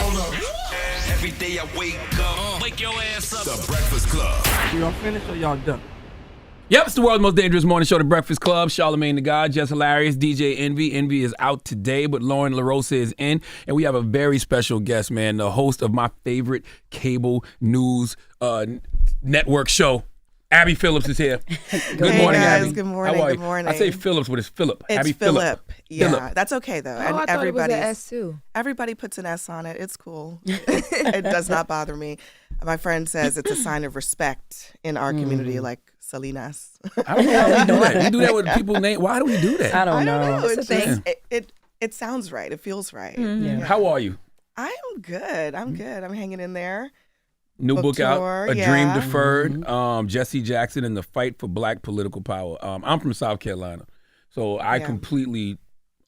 Hold up. Every day I wake up, wake your ass up. The Breakfast Club. Y'all finished or y'all done? Yep, it's the world's most dangerous morning show, The Breakfast Club. Charlamagne the God, Jess Hilarious, DJ Envy. Envy is out today, but Loren LoRosa is in. And we have a very special guest, man, the host of my favorite cable news network show. Abby Phillips is here. Good morning, guys. Abby. Good morning. How are you? Good morning. I say Phillips, but it's Phillip. It's Abby Phillip. Yeah, Phillip. that's okay though. Oh, I thought it was an S too. Everybody puts an S on it. It's cool. It does not bother me. My friend says it's a sign of respect in our community, like Salinas. I don't know how we do that. We do that with people's name. Why do we do that? I don't know. It's just, it sounds right. It feels right. Yeah. How are you? I'm good. I'm hanging in there. New book out, tour, A yeah. Dream Deferred, Jesse Jackson and the Fight for Black Political Power. I'm from South Carolina, so I completely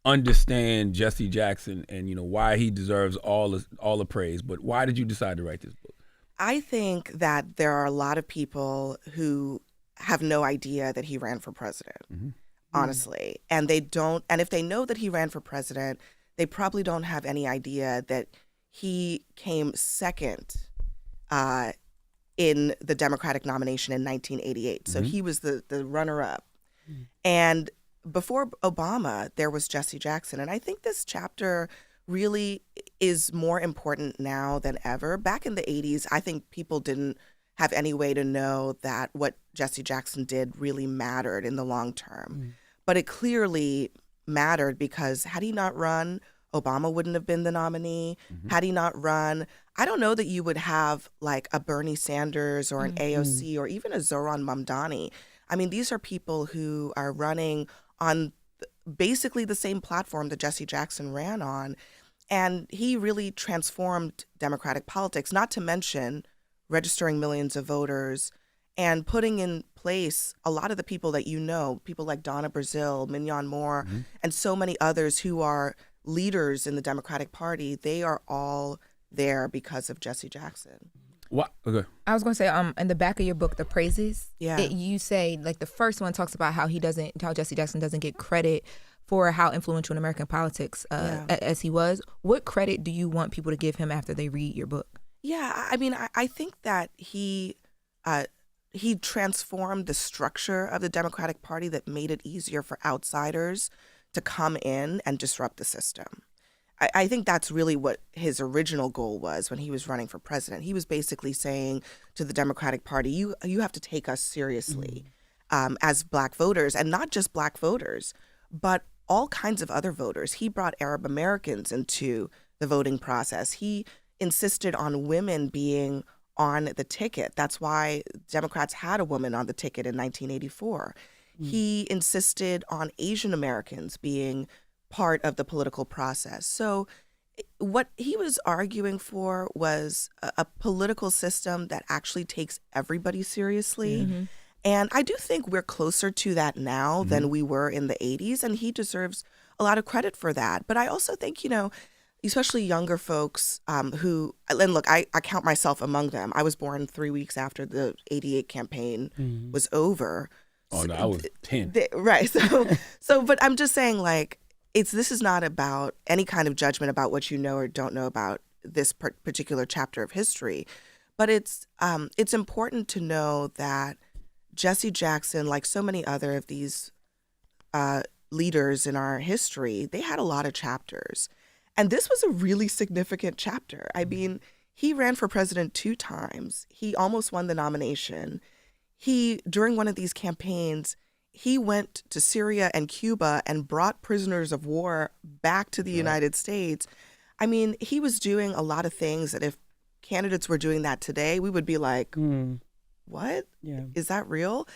understand Jesse Jackson and why he deserves all the praise. But why did you decide to write this book? I think that there are a lot of people who have no idea that he ran for president, honestly. And they don't, and if they know that he ran for president, they probably don't have any idea that he came second in the Democratic nomination in 1988. So he was the runner-up. And before Obama, there was Jesse Jackson. And I think this chapter really is more important now than ever. Back in the 80s, I think people didn't have any way to know that what Jesse Jackson did really mattered in the long term. But it clearly mattered because had he not run, Obama wouldn't have been the nominee. Had he not run, I don't know that you would have like a Bernie Sanders or an AOC or even a Zohran Mamdani. I mean, these are people who are running on basically the same platform that Jesse Jackson ran on. And he really transformed Democratic politics, not to mention registering millions of voters and putting in place a lot of the people that people like Donna Brazile, Mignon Moore, and so many others who are leaders in the Democratic Party. They are all there because of Jesse Jackson. What? Okay. I was going to say, in the back of your book, The Praises, Yeah. you say, like, the first one talks about how Jesse Jackson doesn't get credit for how influential in American politics as he was. What credit do you want people to give him after they read your book? Yeah, I mean, I think that he transformed the structure of the Democratic Party that made it easier for outsiders to come in and disrupt the system. I think that's really what his original goal was when he was running for president. He was basically saying to the Democratic Party, you have to take us seriously as Black voters, and not just Black voters, but all kinds of other voters. He brought Arab Americans into the voting process. He insisted on women being on the ticket. That's why Democrats had a woman on the ticket in 1984. He insisted on Asian Americans being part of the political process. So what he was arguing for was a political system that actually takes everybody seriously. And I do think we're closer to that now than we were in the 80s, and he deserves a lot of credit for that. But I also think, especially younger folks who, and look, I count myself among them. I was born 3 weeks after the 88 campaign was over. Oh, no, I was 10. Right. But I'm just saying, like, this is not about any kind of judgment about what you know or don't know about this particular chapter of history. But it's important to know that Jesse Jackson, like so many other of these leaders in our history, they had a lot of chapters. And this was a really significant chapter. I mean, he ran for president 2 times. He almost won the nomination. During one of these campaigns, he went to Syria and Cuba and brought prisoners of war back to the United States. I mean, he was doing a lot of things that if candidates were doing that today, we would be like, what? Yeah. Is that real?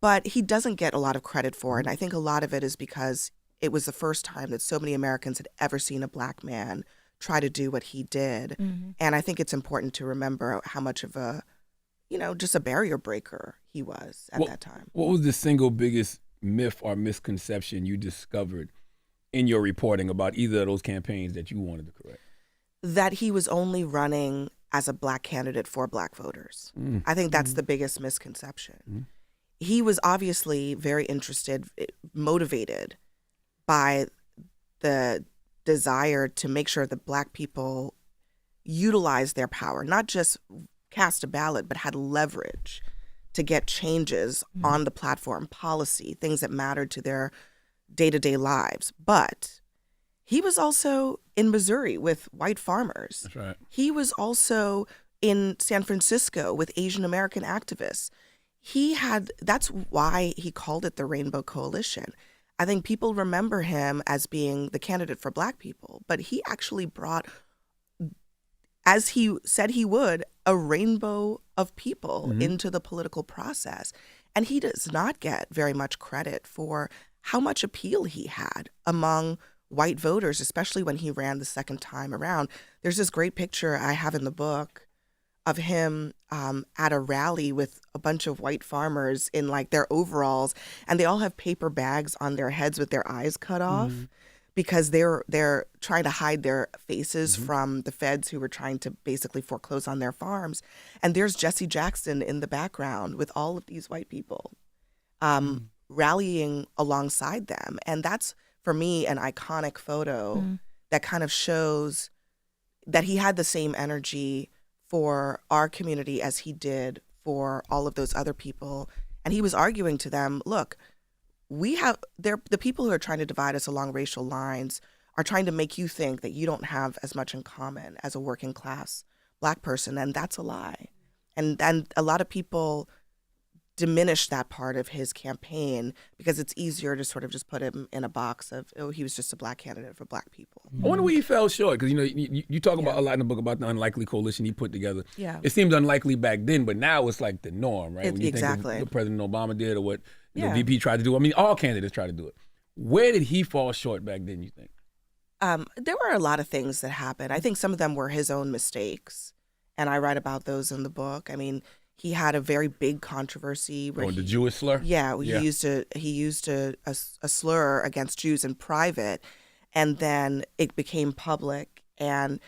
But he doesn't get a lot of credit for it. And I think a lot of it is because it was the first time that so many Americans had ever seen a Black man try to do what he did. And I think it's important to remember how much of a, just a barrier breaker he was at that time. What was the single biggest myth or misconception you discovered in your reporting about either of those campaigns that you wanted to correct? That he was only running as a Black candidate for Black voters. I think that's the biggest misconception. He was obviously very interested, motivated by the desire to make sure that Black people utilized their power, not just cast a ballot, but had leverage to get changes on the platform, policy, things that mattered to their day-to-day lives. But he was also in Missouri with white farmers. That's right. He was also in San Francisco with Asian American activists. That's why he called it the Rainbow Coalition. I think people remember him as being the candidate for Black people, but he actually brought, as he said he would, a rainbow of people into the political process. And he does not get very much credit for how much appeal he had among white voters, especially when he ran the second time around. There's this great picture I have in the book of him at a rally with a bunch of white farmers in like their overalls, and they all have paper bags on their heads with their eyes cut off because they're trying to hide their faces from the feds who were trying to basically foreclose on their farms. And there's Jesse Jackson in the background with all of these white people rallying alongside them. And that's, for me, an iconic photo that kind of shows that he had the same energy for our community as he did for all of those other people. And he was arguing to them, look, the people who are trying to divide us along racial lines are trying to make you think that you don't have as much in common as a working class Black person, and that's a lie. And a lot of people diminish that part of his campaign because it's easier to sort of just put him in a box of, oh, he was just a Black candidate for Black people. I wonder where he fell short, because you talk about a lot in the book about the unlikely coalition he put together. Yeah. It seemed unlikely back then, but now it's like the norm, right? When you exactly. think of what President Obama did or what the VP tried to do. I mean, all candidates try to do it. Where did he fall short back then, you think? There were a lot of things that happened. I think some of them were his own mistakes, and I write about those in the book. I mean, he had a very big controversy where the Jewish slur? Yeah, he used a slur against Jews in private, and then it became public, and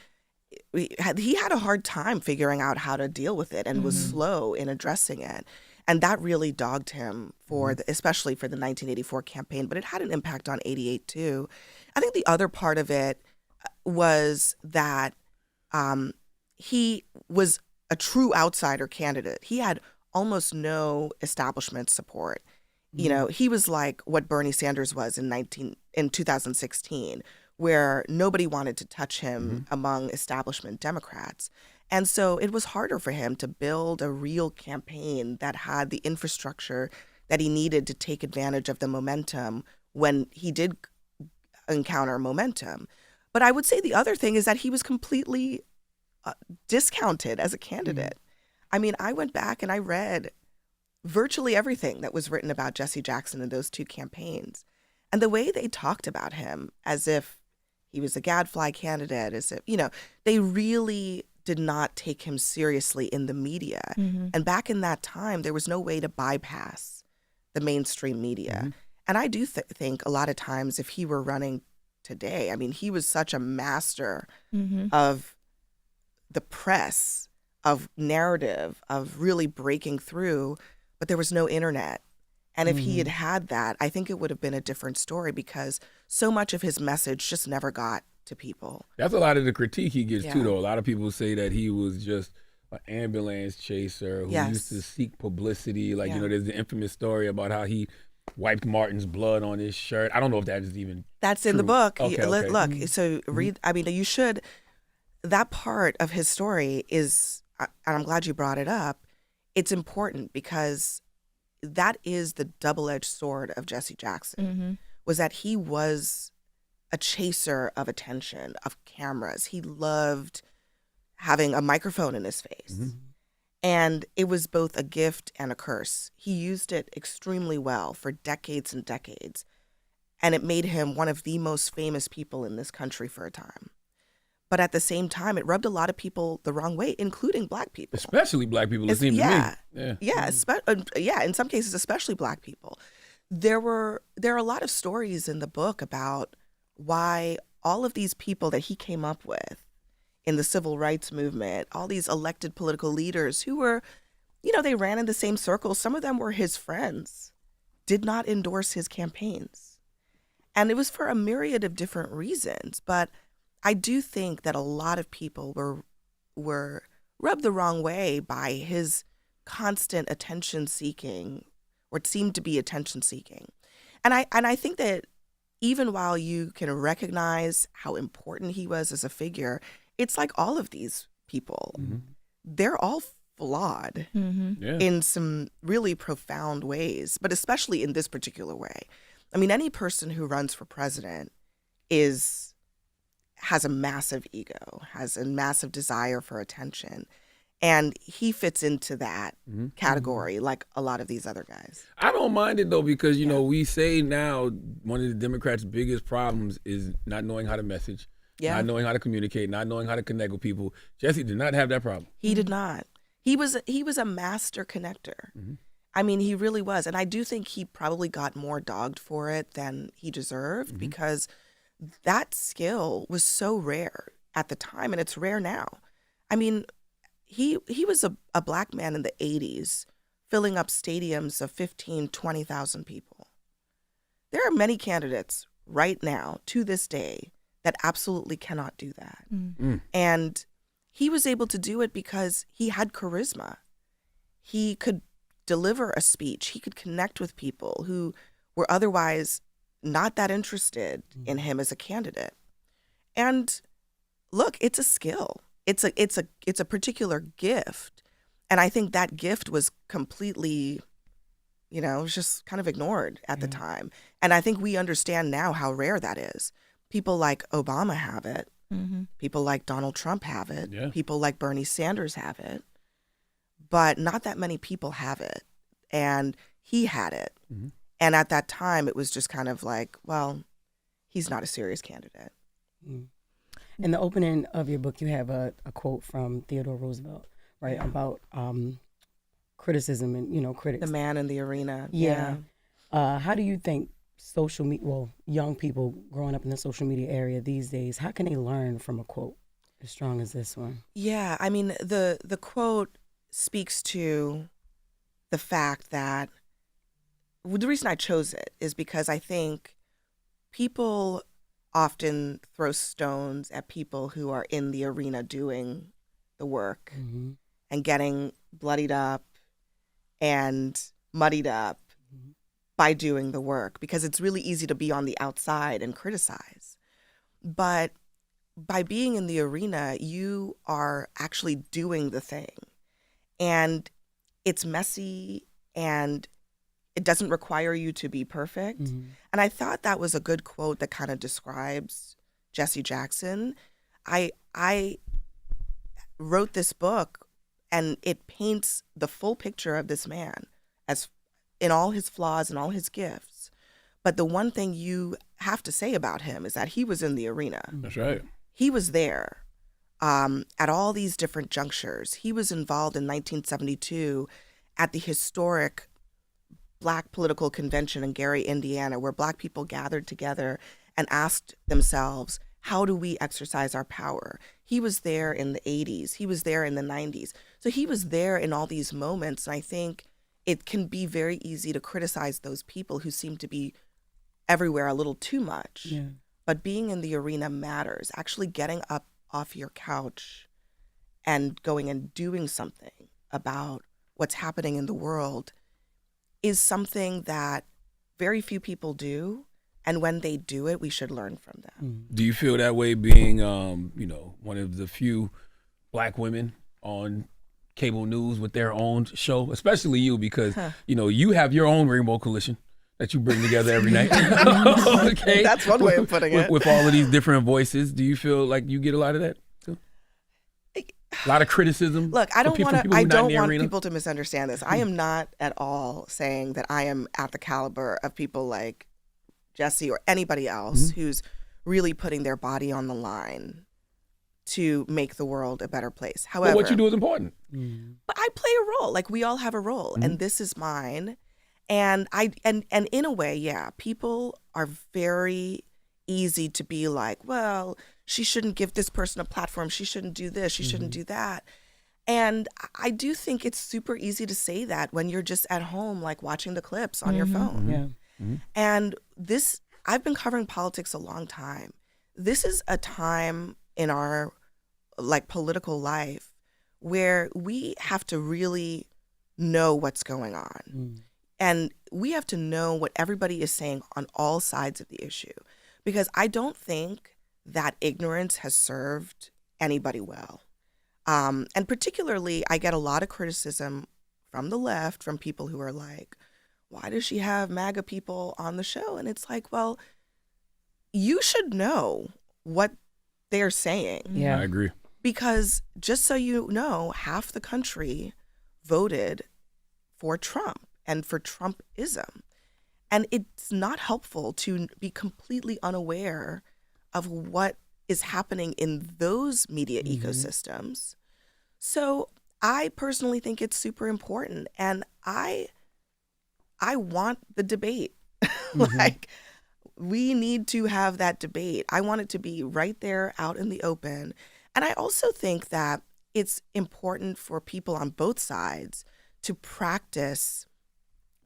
he had a hard time figuring out how to deal with it and was slow in addressing it. And that really dogged him especially for the 1984 campaign, but it had an impact on 88 too. I think the other part of it was that he was a true outsider candidate. He had almost no establishment support. You know, he was like what Bernie Sanders was in 2016, where nobody wanted to touch him among establishment Democrats. And so it was harder for him to build a real campaign that had the infrastructure that he needed to take advantage of the momentum when he did encounter momentum. But I would say the other thing is that he was completely discounted as a candidate. I mean, I went back and I read virtually everything that was written about Jesse Jackson in those two campaigns. And the way they talked about him as if he was a gadfly candidate, as if, they really did not take him seriously in the media. And back in that time, there was no way to bypass the mainstream media. And I do think a lot of times if he were running today, I mean, he was such a master of the press, of narrative, of really breaking through, but there was no internet. And if he had had that, I think it would have been a different story because so much of his message just never got to people. That's a lot of the critique he gets too, though. A lot of people say that he was just an ambulance chaser who used to seek publicity. Like, there's the infamous story about how he wiped Martin's blood on his shirt. I don't know if that is even That's true. In the book. Okay, Look, so read, I mean, you should, that part of his story is, and I'm glad you brought it up, it's important because that is the double-edged sword of Jesse Jackson, was that he was a chaser of attention, of cameras. He loved having a microphone in his face. And it was both a gift and a curse. He used it extremely well for decades and decades. And it made him one of the most famous people in this country for a time. But at the same time, it rubbed a lot of people the wrong way, including Black people. Especially Black people, it seems to me. Yeah, in some cases, especially Black people. There are a lot of stories in the book about why all of these people that he came up with in the civil rights movement, all these elected political leaders who were, they ran in the same circles. Some of them were his friends, did not endorse his campaigns. And it was for a myriad of different reasons. But I do think that a lot of people were were rubbed the wrong way by his constant attention seeking, or it seemed to be attention seeking. And I think that even while you can recognize how important he was as a figure, it's like all of these people, they're all flawed in some really profound ways, but especially in this particular way. I mean, any person who runs for president has a massive ego, has a massive desire for attention. And he fits into that category like a lot of these other guys. I don't mind it, though, because, you know, we say now one of the Democrats' biggest problems is not knowing how to message, not knowing how to communicate, not knowing how to connect with people. Jesse did not have that problem. He did not. He was a master connector. I mean, he really was. And I do think he probably got more dogged for it than he deserved because that skill was so rare at the time, and it's rare now. I mean, he was a black man in the 80s filling up stadiums of 15, 20,000 people. There are many candidates right now, to this day, that absolutely cannot do that. And he was able to do it because he had charisma. He could deliver a speech. He could connect with people who were otherwise not that interested in him as a candidate. And look, it's a skill. It's a particular gift. And I think that gift was completely, you know, just kind of ignored at the time. And I think we understand now how rare that is. People like Obama have it. People like Donald Trump have it. People like Bernie Sanders have it. But not that many people have it. And he had it. And at that time, it was just kind of like, well, he's not a serious candidate. In the opening of your book, you have a quote from Theodore Roosevelt, right, about criticism and, you know, critics. The man in the arena. How do you think social media, well, young people growing up in the social media area these days, how can they learn from a quote as strong as this one? Yeah, I mean, the quote speaks to the fact that the reason I chose it is because I think people often throw stones at people who are in the arena doing the work and getting bloodied up and muddied up by doing the work, because it's really easy to be on the outside and criticize. But by being in the arena, you are actually doing the thing. And it's messy and it doesn't require you to be perfect. And I thought that was a good quote that kind of describes Jesse Jackson. I wrote this book and it paints the full picture of this man as in all his flaws and all his gifts. But the one thing you have to say about him is that he was in the arena. That's right. He was there at all these different junctures. He was involved in 1972 at the historic Black political convention in Gary, Indiana, where Black people gathered together and asked themselves, how do we exercise our power? He was there in the 80s. He was there in the 90s. So he was there in all these moments. And I think it can be very easy to criticize those people who seem to be everywhere a little too much. But being in the arena matters. Actually getting up off your couch and going and doing something about what's happening in the world is something that very few people do. And when they do it, we should learn from them. Do you feel that way being, you know, one of the few Black women on cable news with their own show, especially you, because, you know, you have your own Rainbow Coalition that you bring together every night. Okay. That's one way of putting it. With all of these different voices, do you feel like you get a lot of that too? A lot of criticism. Look, I don't want people to misunderstand this. I am not at all saying that I am at the caliber of people like Jesse or anybody else who's really putting their body on the line to make the world a better place. However, but what you do is important. But I play a role. Like, we all have a role, and this is mine. And and in a way, yeah, people are very easy to be like, well, she shouldn't give this person a platform. She shouldn't do this. She shouldn't do that. And I do think it's super easy to say that when you're just at home, like watching the clips on your phone. And this, I've been covering politics a long time. This is a time in our like political life where we have to really know what's going on. And we have to know what everybody is saying on all sides of the issue. Because I don't think that ignorance has served anybody well. And particularly, I get a lot of criticism from the left, from people who are like, why does she have MAGA people on the show? And it's like, well, you should know what they're saying. Yeah. I agree. Because just so you know, half the country voted for Trump and for Trumpism. And it's not helpful to be completely unaware of what is happening in those media ecosystems. So I personally think it's super important. And I want the debate. Like, we need to have that debate. I want it to be right there out in the open. And I also think that it's important for people on both sides to practice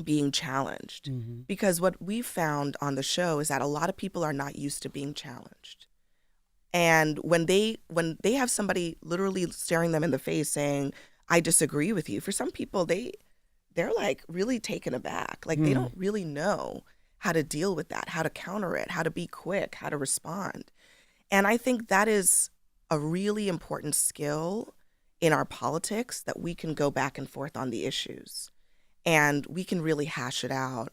being challenged. Because what we've found on the show is that a lot of people are not used to being challenged. And when they have somebody literally staring them in the face saying, I disagree with you, for some people, they're like really taken aback. Like they don't really know how to deal with that, how to counter it, how to be quick, how to respond. And I think that is a really important skill in our politics, that we can go back and forth on the issues and we can really hash it out.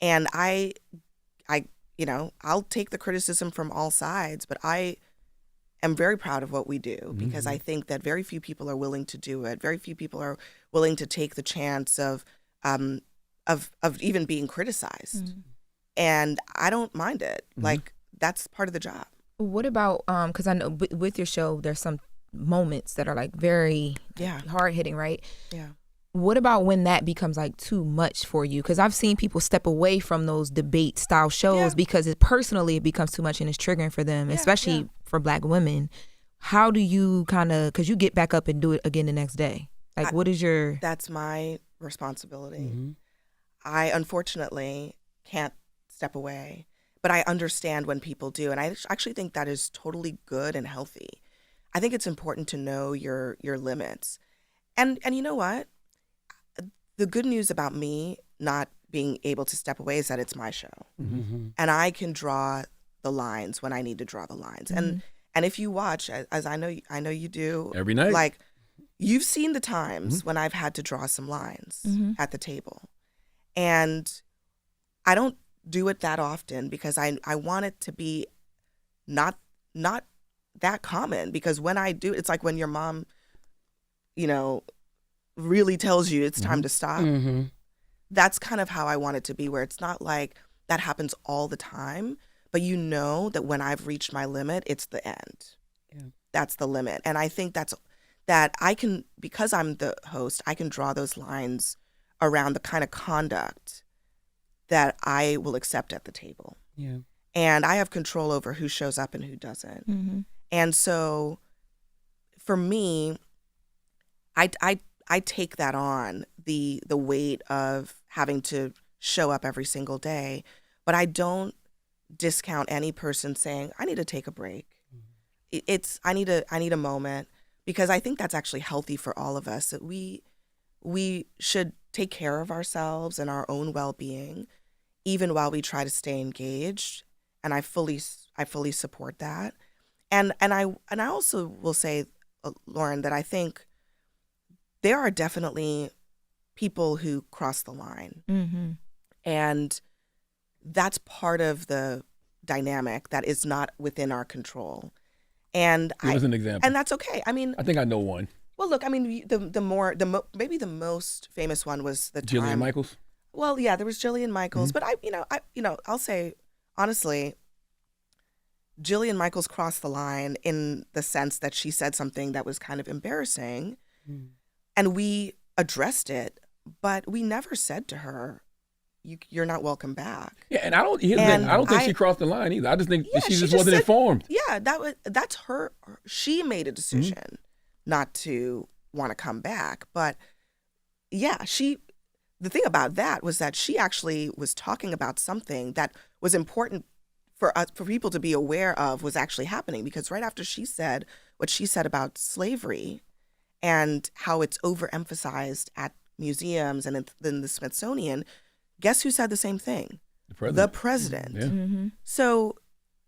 And I I'll take the criticism from all sides, but I am very proud of what we do, because I think that very few people are willing to do it. Very few people are willing to take the chance of even being criticized. And I don't mind it. Like, that's part of the job. What about, because I know with your show, there's some moments that are like very hard hitting, right? Yeah. What about when that becomes like too much for you? Because I've seen people step away from those debate style shows because it becomes too much and it's triggering for them, especially for Black women. How do you because you get back up and do it again the next day? Like, what is your... That's my responsibility. I unfortunately can't step away, but I understand when people do. And I actually think that is totally good and healthy. I think it's important to know your limits. And you know what? The good news about me not being able to step away is that it's my show. And I can draw the lines when I need to draw the lines. And if you watch, as I know you do, every night, like, you've seen the times when I've had to draw some lines at the table. And I don't do it that often because I want it to be not that common, because when I do, it's like when your mom, really tells you it's time to stop. That's kind of how I want it to be, where it's not like that happens all the time, but you know that when I've reached my limit, it's the end. That's the limit. And I think that I can, because I'm the host, I can draw those lines around the kind of conduct that I will accept at the table. And I have control over who shows up and who doesn't. And so for me, I take that on, the weight of having to show up every single day, but I don't discount any person saying, I need to take a break. I need a moment, because I think that's actually healthy for all of us, that we should take care of ourselves and our own well-being, even while we try to stay engaged. And I fully support that. And I also will say, Loren, that I think there are definitely people who cross the line. And that's part of the dynamic that is not within our control. And give us an example. And that's okay. I mean, I think I know one. Well, look, I mean, maybe the most famous one was the Jillian time. Michaels. Well, yeah, there was Jillian Michaels, but I'll say honestly, Jillian Michaels crossed the line in the sense that she said something that was kind of embarrassing, and we addressed it, but we never said to her, "You're not welcome back." Yeah, and I don't think she crossed the line either. I just think she just wasn't informed. Yeah, that's her. She made a decision not to want to come back, but yeah, the thing about that was that she actually was talking about something that was important for people to be aware of was actually happening, because right after she said what she said about slavery and how it's overemphasized at museums and in the Smithsonian, guess who said the same thing? The president. Yeah. So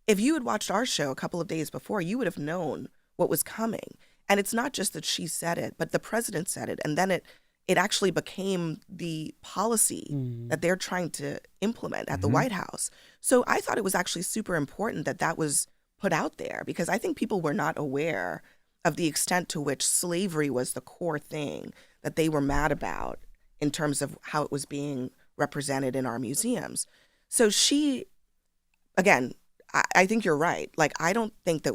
if you had watched our show a couple of days before, you would have known what was coming. And it's not just that she said it, but the president said it. And then it actually became the policy that they're trying to implement at the White House. So I thought it was actually super important that that was put out there, because I think people were not aware of the extent to which slavery was the core thing that they were mad about in terms of how it was being represented in our museums. So she, again, I think you're right. Like, I don't think that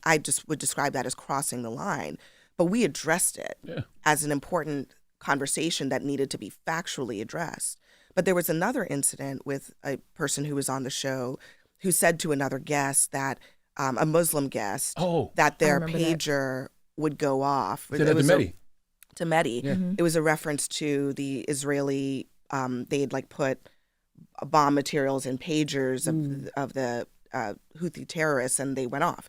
I just would describe that as crossing the line, but we addressed it as an important conversation that needed to be factually addressed. But there was another incident with a person who was on the show who said to another guest that, a Muslim guest, that their pager would go off. Said that to Mehdi. To Mehdi. It was a reference to the Israeli, they'd like put bomb materials in pagers of the Houthi terrorists, and they went off.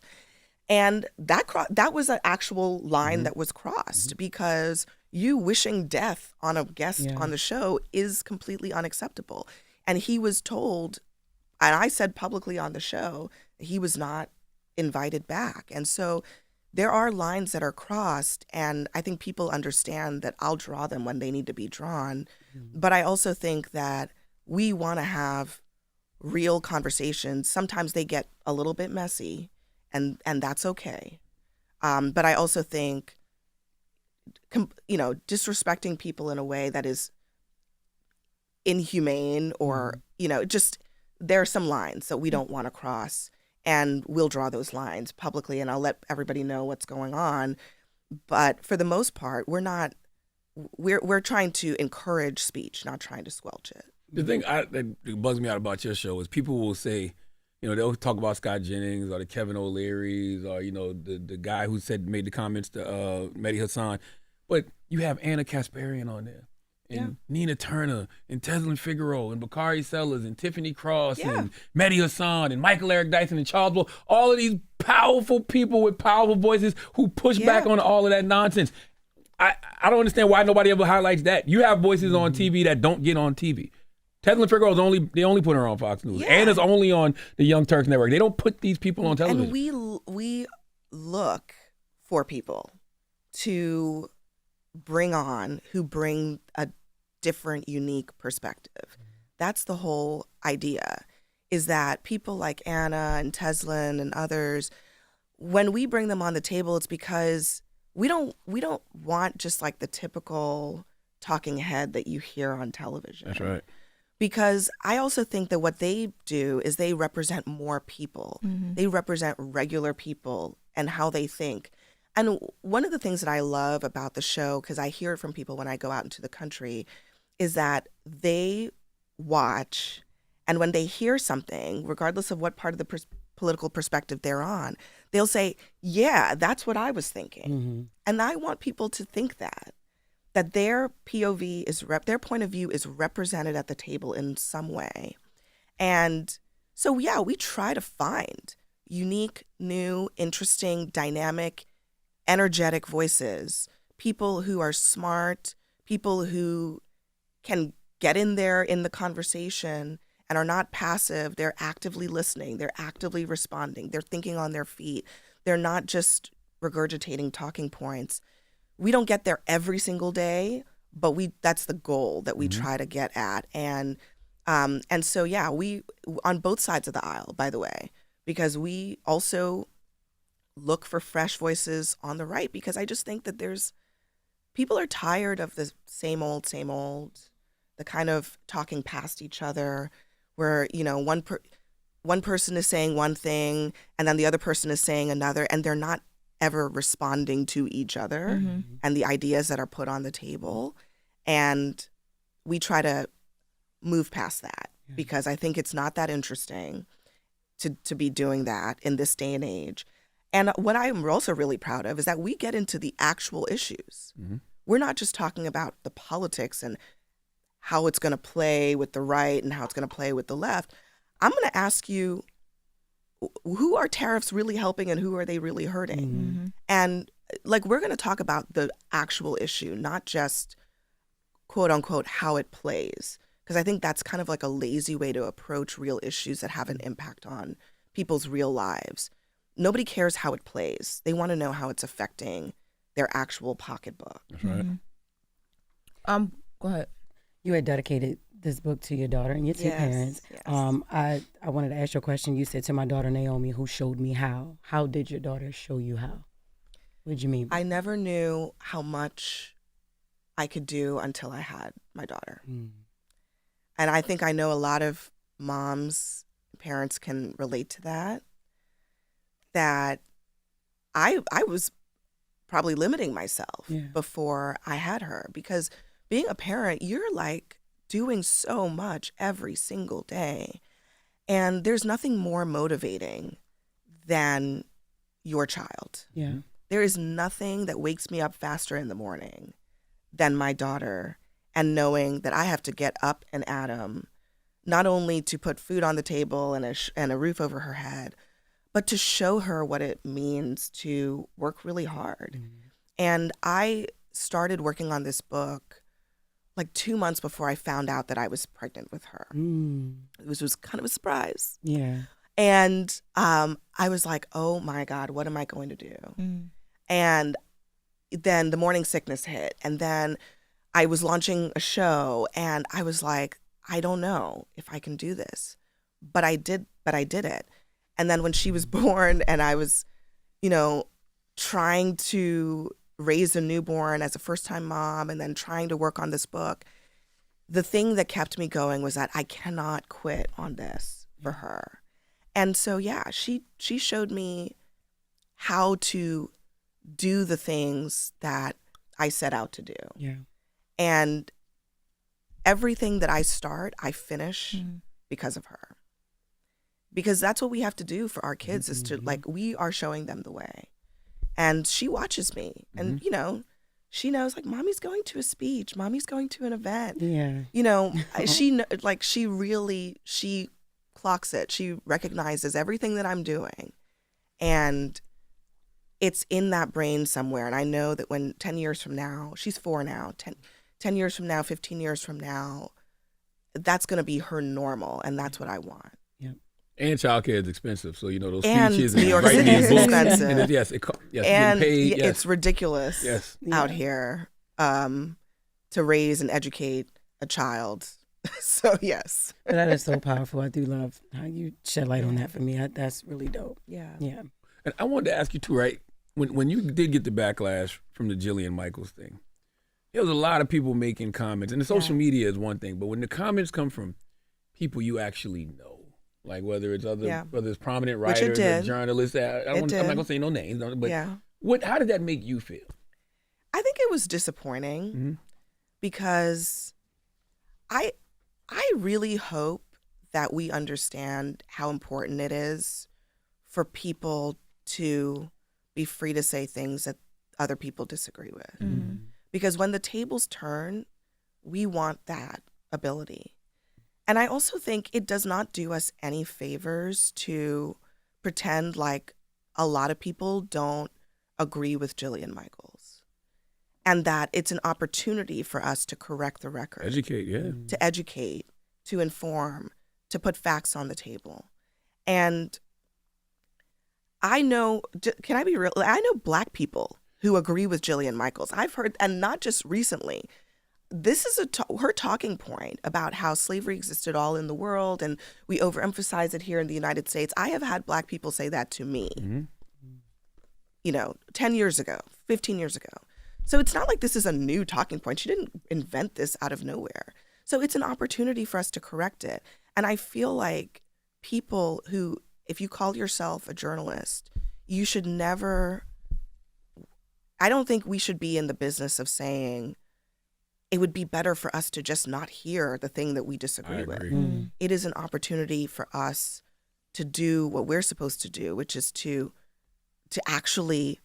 And that was an actual line that was crossed, because you wishing death on a guest on the show is completely unacceptable. And he was told, and I said publicly on the show, he was not invited back. And so there are lines that are crossed, and I think people understand that I'll draw them when they need to be drawn. But I also think that we want to have real conversations. Sometimes they get a little bit messy, and that's okay. But I also think, disrespecting people in a way that is inhumane, or, just there are some lines that we don't want to cross, and we'll draw those lines publicly, and I'll let everybody know what's going on. But for the most part, we're trying to encourage speech, not trying to squelch it. The thing that bugs me out about your show is people will say, they'll talk about Scott Jennings or the Kevin O'Learys, or, the guy who made the comments to Mehdi Hassan. But you have Anna Kasparian on there, and Nina Turner, and Teslin Figaro, and Bakari Sellers, and Tiffany Cross, and Mehdi Hassan, and Michael Eric Dyson, and Charles Blow, all of these powerful people with powerful voices who push back on all of that nonsense. I don't understand why nobody ever highlights that. You have voices on TV that don't get on TV. Teslin Figaro they only put her on Fox News. Anna's only on the Young Turks Network. They don't put these people on television. And we look for people to bring on who bring a different, unique perspective. That's the whole idea, is that people like Anna and Teslin and others, when we bring them on the table, it's because we don't want just like the typical talking head that you hear on television. That's right. Because I also think that what they do is they represent more people. They represent regular people and how they think. And one of the things that I love about the show, because I hear it from people when I go out into the country, is that they watch, and when they hear something, regardless of what part of the political perspective they're on, they'll say, yeah, that's what I was thinking. And I want people to think that their POV their point of view is represented at the table in some way. And so, we try to find unique, new, interesting, dynamic, energetic voices, people who are smart, people who can get in there in the conversation and are not passive. They're actively listening. They're actively responding. They're thinking on their feet. They're not just regurgitating talking points. We don't get there every single day, but that's the goal that we try to get at. And so, we, on both sides of the aisle, by the way, because we also look for fresh voices on the right, because I just think that people are tired of the same old, the kind of talking past each other, where, one person is saying one thing and then the other person is saying another, and they're not ever responding to each other and the ideas that are put on the table. And we try to move past that, because I think it's not that interesting to be doing that in this day and age. And what I'm also really proud of is that we get into the actual issues. We're not just talking about the politics and how it's going to play with the right and how it's going to play with the left. I'm going to ask you, who are tariffs really helping and who are they really hurting? And like, we're going to talk about the actual issue, not just quote unquote how it plays, because I think that's kind of like a lazy way to approach real issues that have an impact on people's real lives. Nobody cares how it plays. They want to know how it's affecting their actual pocketbook. That's right. Go ahead. You had dedicated this book to your daughter and your two parents. Yes. I wanted to ask you a question. You said to my daughter Naomi, who showed me how. How did your daughter show you how? What did you mean? I never knew how much I could do until I had my daughter. And I think I know a lot of parents can relate to that. That I was probably limiting myself before I had her, because being a parent, you're like doing so much every single day. And there's nothing more motivating than your child. Yeah. There is nothing that wakes me up faster in the morning than my daughter, and knowing that I have to get up and at 'em, not only to put food on the table and a roof over her head, but to show her what it means to work really hard. And I started working on this book like 2 months before I found out that I was pregnant with her. It was kind of a surprise. Yeah. And I was like, oh my God, what am I going to do? And then the morning sickness hit. And then I was launching a show, and I was like, I don't know if I can do this. But I did it. And then when she was born, and I was, trying to raise a newborn as a first-time mom, and then trying to work on this book, the thing that kept me going was that I cannot quit on this for her. And so, she showed me how to do the things that I set out to do. Yeah. And everything that I start, I finish because of her. Because that's what we have to do for our kids, is to, like, we are showing them the way. And she watches me, and, she knows, like, mommy's going to a speech, mommy's going to an event. Yeah. She clocks it. She recognizes everything that I'm doing. And it's in that brain somewhere. And I know that when 10 years from now, she's 4 now, 10 years from now, 15 years from now, that's going to be her normal. And that's what I want. And childcare is expensive, so those And speeches New and York writing City these is books. expensive. And And paid, it's ridiculous out Yeah. here to raise and educate a child. So, yes. But that is so powerful. I do love how you shed light on that for me. That's really dope. Yeah. Yeah. And I wanted to ask you too, right? When you did get the backlash from the Jillian Michaels thing, there was a lot of people making comments, and the social media is one thing, but when the comments come from people you actually know, like whether it's prominent Which it writers or did. journalists, I'm not gonna say no names, but how did that make you feel? I think it was disappointing because I really hope that we understand how important it is for people to be free to say things that other people disagree with. Because when the tables turn, we want that ability. And I also think it does not do us any favors to pretend like a lot of people don't agree with Jillian Michaels, and that it's an opportunity for us to correct the record. To educate, to inform, to put facts on the table. And I know, can I be real? I know Black people who agree with Jillian Michaels. I've heard, and not just recently, this is her talking point about how slavery existed all in the world and we overemphasize it here in the United States. I have had Black people say that to me, 10 years ago, 15 years ago. So it's not like this is a new talking point. She didn't invent this out of nowhere. So it's an opportunity for us to correct it. And I feel like people who, if you call yourself a journalist, you should never, I don't think we should be in the business of saying, it would be better for us to just not hear the thing that we disagree with. It is an opportunity for us to do what we're supposed to do, which is to actually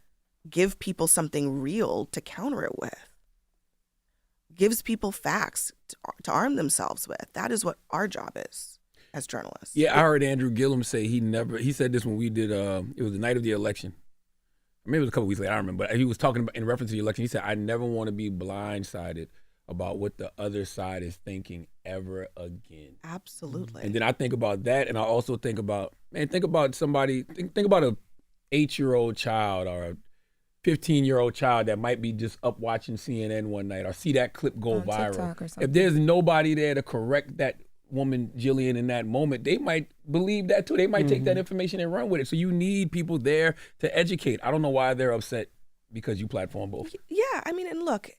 give people something real to counter it with. Gives people facts to arm themselves with. That is what our job is as journalists. Yeah, I heard Andrew Gillum say he said this when we did, it was the night of the election. maybe it was a couple weeks later, I don't remember, but he was talking about, in reference to the election, he said, I never want to be blindsided about what the other side is thinking ever again. Absolutely. And then I think about that, and I also think about, think about somebody, think about a 8-year-old child or a 15-year-old child that might be just up watching CNN one night or see that clip go On viral. TikTok or something. If there's nobody there to correct that woman, Jillian, in that moment, they might believe that too. They might take that information and run with it. So you need people there to educate. I don't know why they're upset because you platform both. Yeah, I mean, and look,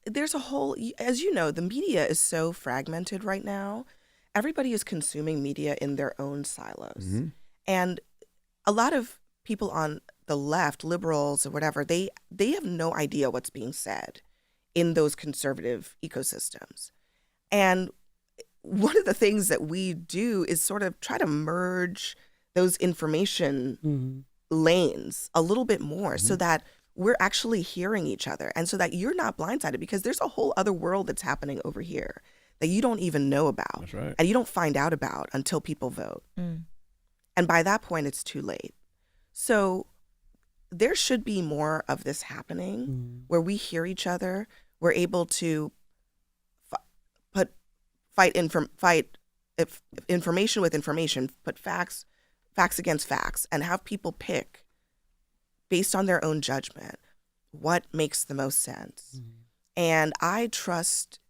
there's a whole, as you know, the media is so fragmented right now. Everybody is consuming media in their own silos. And a lot of people on the left, liberals or whatever, they have no idea what's being said in those conservative ecosystems. And one of the things that we do is sort of try to merge those information lanes a little bit more so that we're actually hearing each other and so that you're not blindsided, because there's a whole other world that's happening over here that you don't even know about. That's right. And you don't find out about until people vote. And by that point, it's too late. So there should be more of this happening where we hear each other. We're able to fight information with information, put facts against facts, and have people pick based on their own judgment what makes the most sense. And I trust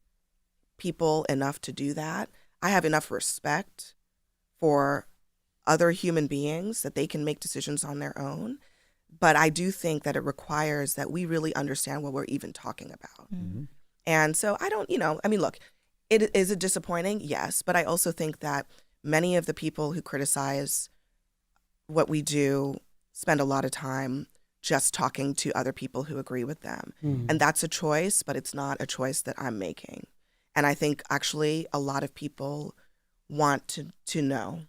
people enough to do that. I have enough respect for other human beings that they can make decisions on their own. But I do think that it requires that we really understand what we're even talking about. And so I don't, I mean, look, is it disappointing? Yes. But I also think that many of the people who criticize what we do spend a lot of time just talking to other people who agree with them. And that's a choice, but it's not a choice that I'm making. And I think actually a lot of people want to know.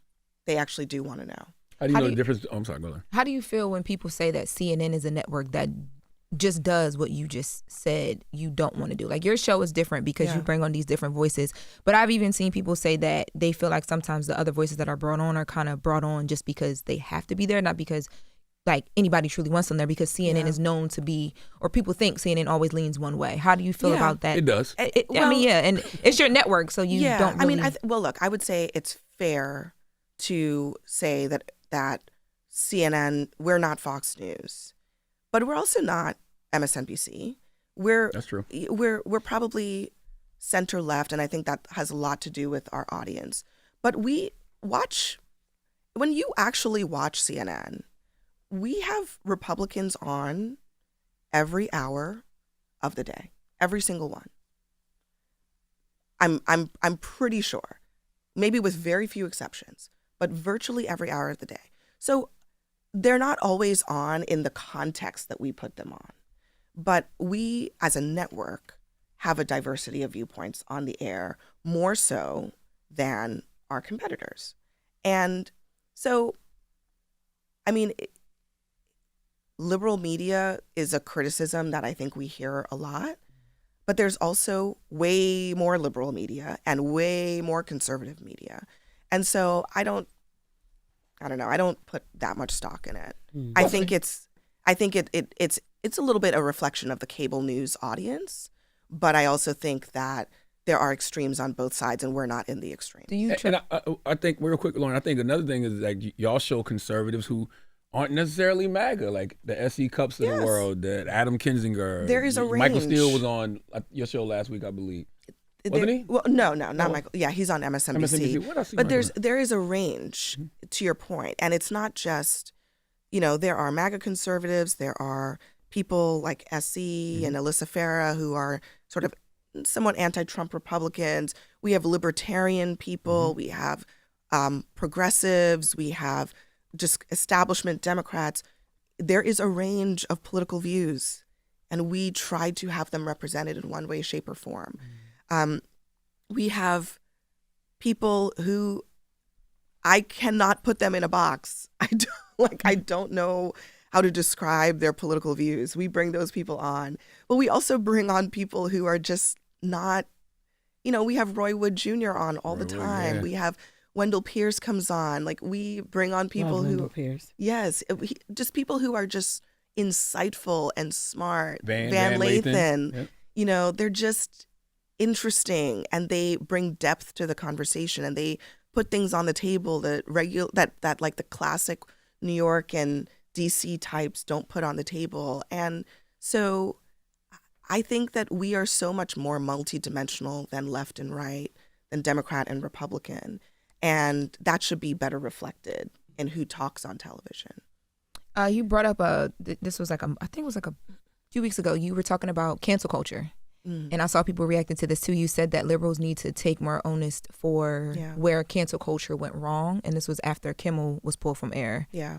They actually do want to know. How do you know the difference? Oh, I'm sorry, go ahead. How do you feel when people say that CNN is a network that just does what you just said you don't want to do? Like, your show is different because you bring on these different voices. But I've even seen people say that they feel like sometimes the other voices that are brought on are kind of brought on just because they have to be there, not because like anybody truly wants them there, because CNN is known to be, or people think CNN always leans one way. How do you feel about that? It does. I mean, and it's your network, so you don't really... I mean, well, look, I would say it's fair to say that CNN, we're not Fox News, but we're also not MSNBC. That's true. We're probably center left, and I think that has a lot to do with our audience. But when you actually watch CNN, we have Republicans on every hour of the day, every single one. I'm pretty sure, maybe with very few exceptions, but virtually every hour of the day. So they're not always on in the context that we put them on. But we, as a network, have a diversity of viewpoints on the air, more so than our competitors. And so, I mean, liberal media is a criticism that I think we hear a lot, but there's also way more liberal media and way more conservative media. And so I don't know. I don't put that much stock in it. I think it's a little bit a reflection of the cable news audience, but I also think that there are extremes on both sides, and we're not in the extreme. And I think, real quick, Loren, I think another thing is like y'all show conservatives who aren't necessarily MAGA, like the S.E. Cups of the world, that Adam Kinzinger. There is a range. Michael Steele was on your show last week, I believe. Wasn't he? Well, no, not Michael. Yeah, he's on MSNBC. What else? But there is a range, to your point, and it's not just, there are MAGA conservatives, there are people like S.E. and Alyssa Farah who are sort of somewhat anti-Trump Republicans. We have libertarian people. We have progressives. We have just establishment Democrats. There is a range of political views, and we try to have them represented in one way, shape, or form. We have people who I cannot put them in a box. I don't know how to describe their political views. We bring those people on, but we also bring on people who are just not, we have Roy Wood Jr. on all the time. We have Wendell Pierce comes on. Like, we bring on people Wendell Pierce. Yes, just people who are just insightful and smart. Van Lathan. Yep. You know, they're just interesting, and they bring depth to the conversation, and they put things on the table that that like the classic New York and DC types don't put on the table. And so I think that we are so much more multidimensional than left and right, than Democrat and Republican. And that should be better reflected in who talks on television. You brought up this was like I think it was like a few weeks ago. You were talking about cancel culture. And I saw people reacting to this too. You said that liberals need to take more onus for where cancel culture went wrong. And this was after Kimmel was pulled from air. Yeah.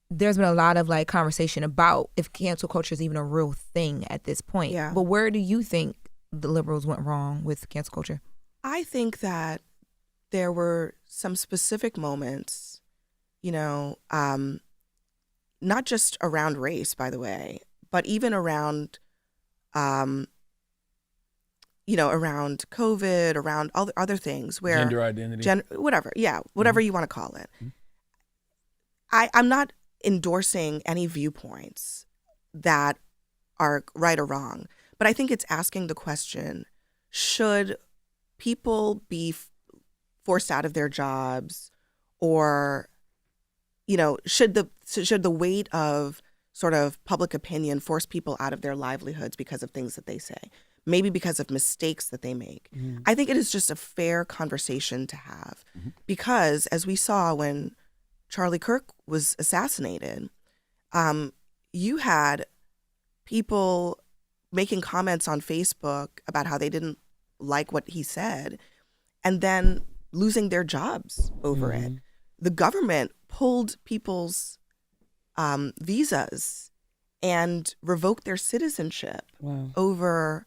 There's been a lot of like conversation about if cancel culture is even a real thing at this point. Yeah. But where do you think the liberals went wrong with cancel culture? I think that there were some specific moments, you know, not just around race, by the way, but even around, you know, around COVID, around other things where Gender identity. Whatever you want to call it. I'm not endorsing any viewpoints that are right or wrong, but I think it's asking the question, should people be forced out of their jobs, or, you know, should the weight of sort of public opinion force people out of their livelihoods because of things that they say, maybe because of mistakes that they make? I think it is just a fair conversation to have, because as we saw when Charlie Kirk was assassinated, you had people making comments on Facebook about how they didn't like what he said, and then losing their jobs over it. The government pulled people's visas and revoked their citizenship over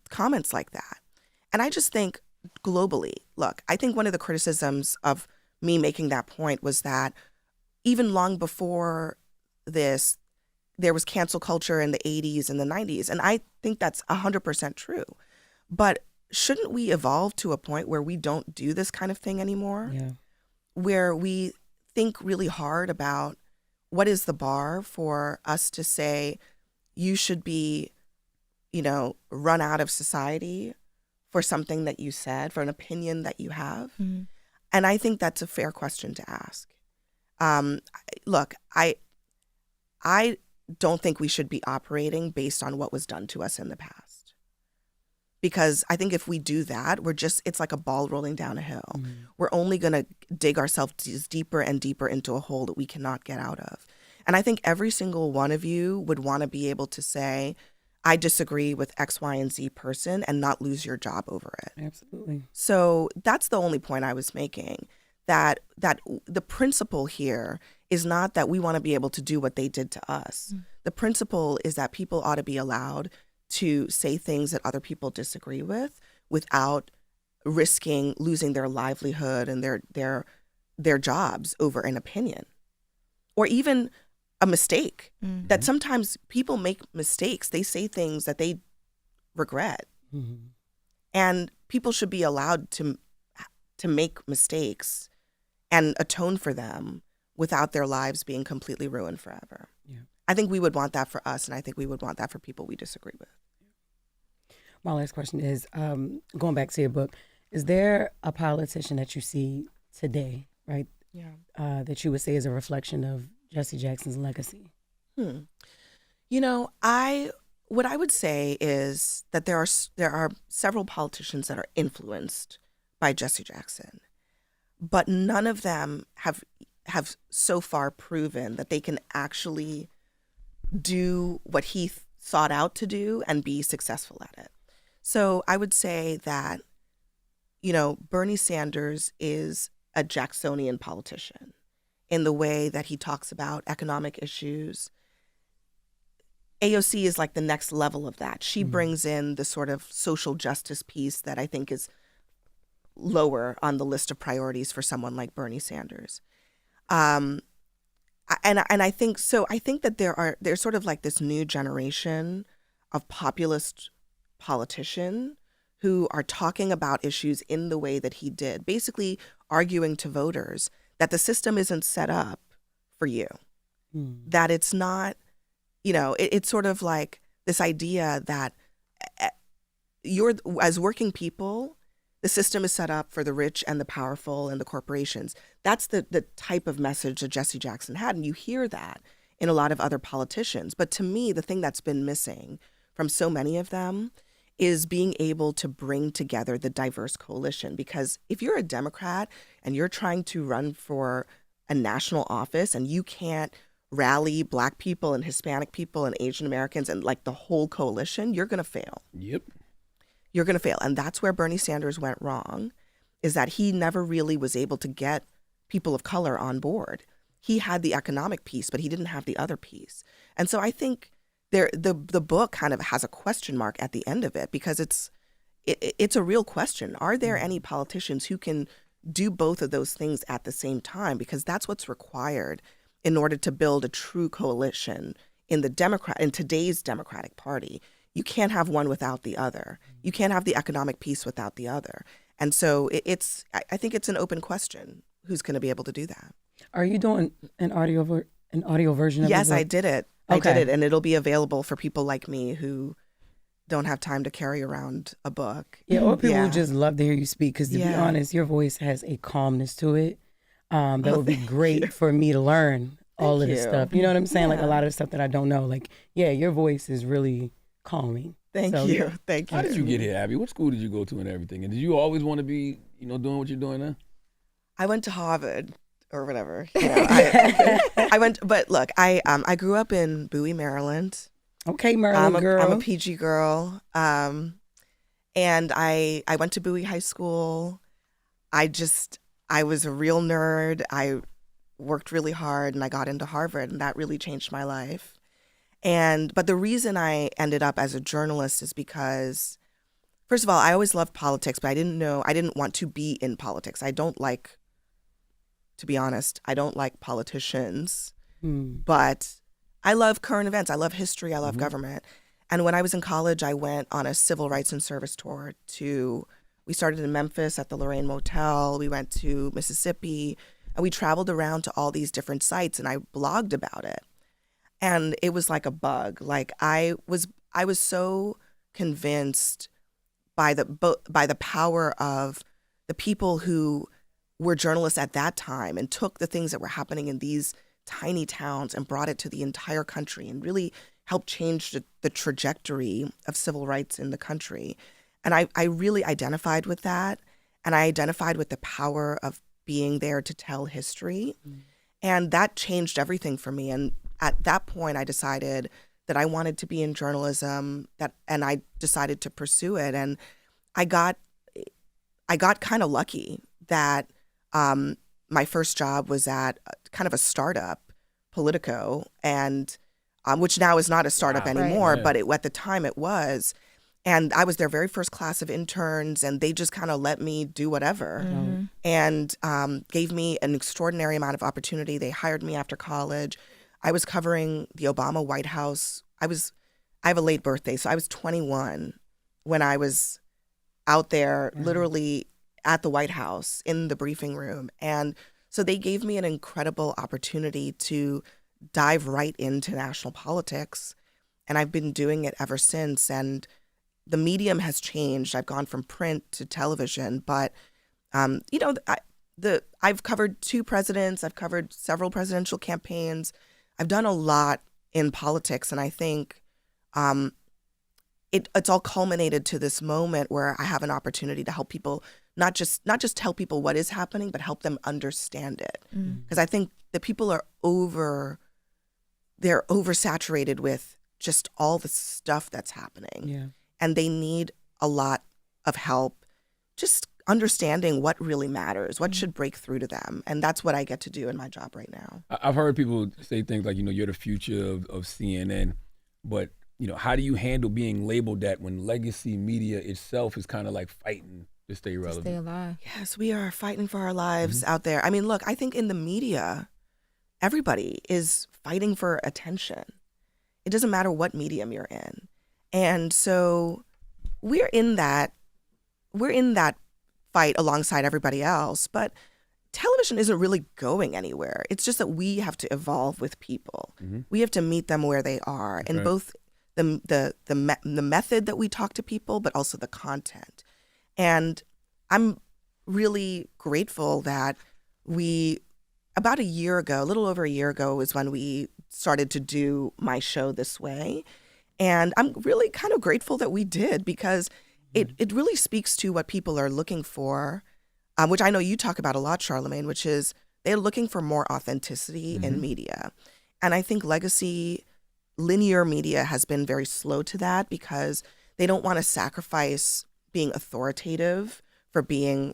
comments like that. And I just think globally, look, I think one of the criticisms of me making that point was that even long before this, there was cancel culture in the 80s and the 90s. And I think that's 100% true. But shouldn't we evolve to a point where we don't do this kind of thing anymore? Yeah. Where we think really hard about what is the bar for us to say you should be, you know, run out of society for something that you said, for an opinion that you have? And I think that's a fair question to ask. Look, I don't think we should be operating based on what was done to us in the past. Because I think if we do that, it's like a ball rolling down a hill. We're only going to dig ourselves deeper and deeper into a hole that we cannot get out of. And I think every single one of you would want to be able to say, I disagree with X, Y, and Z person, and not lose your job over it. Absolutely. So that's the only point I was making, that the principle here is not that we want to be able to do what they did to us. The principle is that people ought to be allowed to say things that other people disagree with without risking losing their livelihood and their jobs over an opinion, or even a mistake. That sometimes people make mistakes. They say things that they regret. And people should be allowed to make mistakes and atone for them without their lives being completely ruined forever. Yeah. I think we would want that for us, and I think we would want that for people we disagree with. My last question is, going back to your book, is there a politician that you see today, right, that you would say is a reflection of Jesse Jackson's legacy? You know, what I would say is that there are several politicians that are influenced by Jesse Jackson, but none of them have so far proven that they can actually do what he sought out to do and be successful at it. So I would say that, you know, Bernie Sanders is a Jacksonian politician in the way that he talks about economic issues. AOC is like the next level of that. She brings in the sort of social justice piece that I think is lower on the list of priorities for someone like Bernie Sanders. And I think so. I think that there's sort of like this new generation of populist politician who are talking about issues in the way that he did, basically arguing to voters that the system isn't set up for you, that it's not it's sort of like this idea that as working people, the system is set up for the rich and the powerful and the corporations. That's the type of message that Jesse Jackson had. And you hear that in a lot of other politicians. But to me, the thing that's been missing from so many of them is being able to bring together the diverse coalition. Because if you're a Democrat and you're trying to run for a national office and you can't rally Black people and Hispanic people and Asian Americans and like the whole coalition, you're going to fail. Yep. You're going to fail. And that's where Bernie Sanders went wrong, is that he never really was able to get people of color on board. He had the economic piece, but he didn't have the other piece. And so I think the book kind of has a question mark at the end of it, because it's a real question. Are there any politicians who can do both of those things at the same time? Because that's what's required in order to build a true coalition in today's Democratic Party. You can't have one without the other. You can't have the economic piece without the other. And so I think it's an open question who's going to be able to do that. Are you doing an audio version of it? Yes, I did it. Okay. I did it, and it'll be available for people like me who don't have time to carry around a book. Yeah, or people who just love to hear you speak, because to be honest, your voice has a calmness to it that would be great for me to learn all of this stuff. You know what I'm saying? Like a lot of the stuff that I don't know. Like, yeah, your voice is really calming. Thank you. Thank you. How did you get here, Abby? What school did you go to and everything? And did you always want to be, doing what you're doing now? I went to Harvard or whatever. I went, but look, I grew up in Bowie, Maryland. Okay, Maryland girl. I'm a PG girl. And I went to Bowie High School. I was a real nerd. I worked really hard and I got into Harvard, and that really changed my life. But the reason I ended up as a journalist is because, first of all, I always loved politics, but I didn't want to be in politics. To be honest, I don't like politicians, but I love current events. I love history. I love government. And when I was in college, I went on a civil rights and service tour we started in Memphis at the Loren Motel. We went to Mississippi, and we traveled around to all these different sites, and I blogged about it. And it was like a bug. Like I was so convinced by the power of the people who were journalists at that time and took the things that were happening in these tiny towns and brought it to the entire country and really helped change the trajectory of civil rights in the country. And I really identified with that. And I identified with the power of being there to tell history. And that changed everything for me. And at that point, I decided that I wanted to be in journalism, and I decided to pursue it. And I got kind of lucky that my first job was at kind of a startup, Politico, and which now is not a startup anymore, but at the time it was. And I was their very first class of interns, and they just kind of let me do whatever and gave me an extraordinary amount of opportunity. They hired me after college. I was covering the Obama White House. I have a late birthday, so I was 21 when I was out there literally at the White House in the briefing room. And so they gave me an incredible opportunity to dive right into national politics. And I've been doing it ever since. And the medium has changed. I've gone from print to television, but I've covered 2 presidents. I've covered several presidential campaigns. I've done a lot in politics, and I think it's all culminated to this moment where I have an opportunity to help people, not just tell people what is happening, but help them understand it. Because I think that people are they're oversaturated with just all the stuff that's happening. Yeah. And they need a lot of help just understanding what really matters, what should break through to them. And that's what I get to do in my job right now. I've heard people say things like, you're the future of CNN, but, how do you handle being labeled that when legacy media itself is kind of like fighting to stay relevant? To stay alive. Yes, we are fighting for our lives out there. I mean, look, I think in the media, everybody is fighting for attention. It doesn't matter what medium you're in. And so we're in that fight alongside everybody else. But television isn't really going anywhere. It's just that we have to evolve with people. We have to meet them where they are, in both the method that we talk to people, but also the content. And I'm really grateful that about a year ago, a little over a year ago, was when we started to do my show this way. And I'm really kind of grateful that we did, because it really speaks to what people are looking for, which I know you talk about a lot, Charlamagne, which is they're looking for more authenticity in media. And I think legacy linear media has been very slow to that, because they don't want to sacrifice being authoritative for being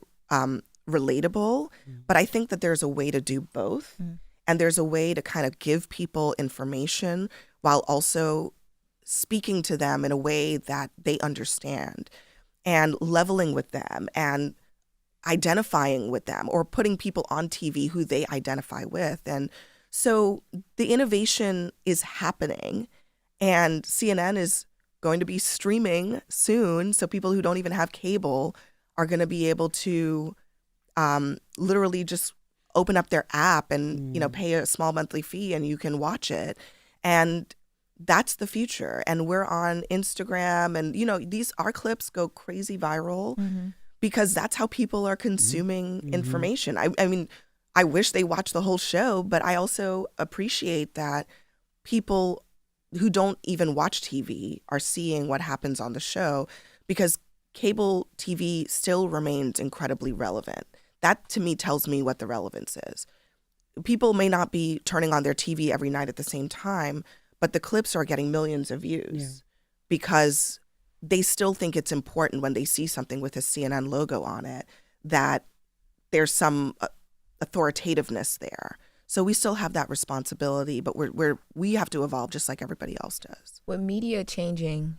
relatable. But I think that there's a way to do both. And there's a way to kind of give people information while also speaking to them in a way that they understand, and leveling with them and identifying with them, or putting people on TV who they identify with. And so the innovation is happening, and CNN is going to be streaming soon. So people who don't even have cable are going to be able to literally just open up their app and, pay a small monthly fee, and you can watch it. And that's the future. And we're on Instagram, and, our clips go crazy viral because that's how people are consuming information. I mean, I wish they watched the whole show, but I also appreciate that people who don't even watch TV are seeing what happens on the show, because cable TV still remains incredibly relevant. That, to me, tells me what the relevance is. People may not be turning on their TV every night at the same time, but the clips are getting millions of views because they still think it's important when they see something with a CNN logo on it that there's some authoritativeness there. So we still have that responsibility, but we have to evolve just like everybody else does. With media changing,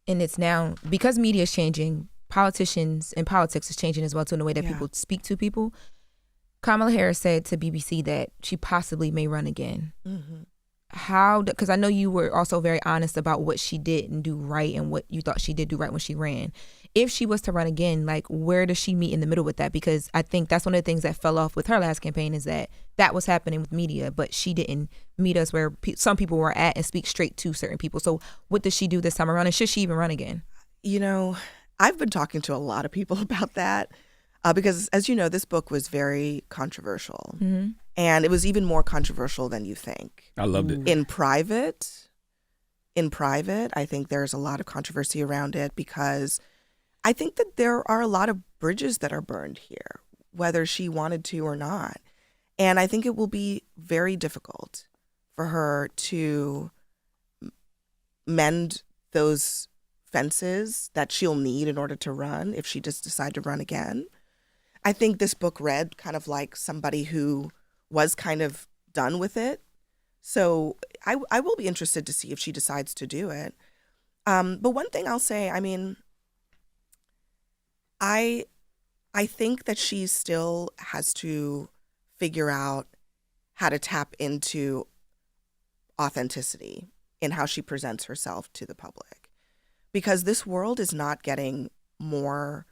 and it's now, because media is changing, politicians and politics is changing as well too, in the way that people speak to people. Kamala Harris said to BBC that she possibly may run again. How, because I know you were also very honest about what she didn't do right and what you thought she did do right when she ran. If she was to run again, like, where does she meet in the middle with that? Because I think that's one of the things that fell off with her last campaign, is that was happening with media, but she didn't meet us where some people were at and speak straight to certain people. So what does she do this time around, and should she even run again? I've been talking to a lot of people about that because, as you know, this book was very controversial. And it was even more controversial than you think. I loved it. In private, I think there's a lot of controversy around it, because I think that there are a lot of bridges that are burned here, whether she wanted to or not. And I think it will be very difficult for her to mend those fences that she'll need in order to run if she just decide to run again. I think this book read kind of like somebody who was kind of done with it. So I will be interested to see if she decides to do it. But one thing I'll say, I mean, I think that she still has to figure out how to tap into authenticity in how she presents herself to the public. Because this world is not getting more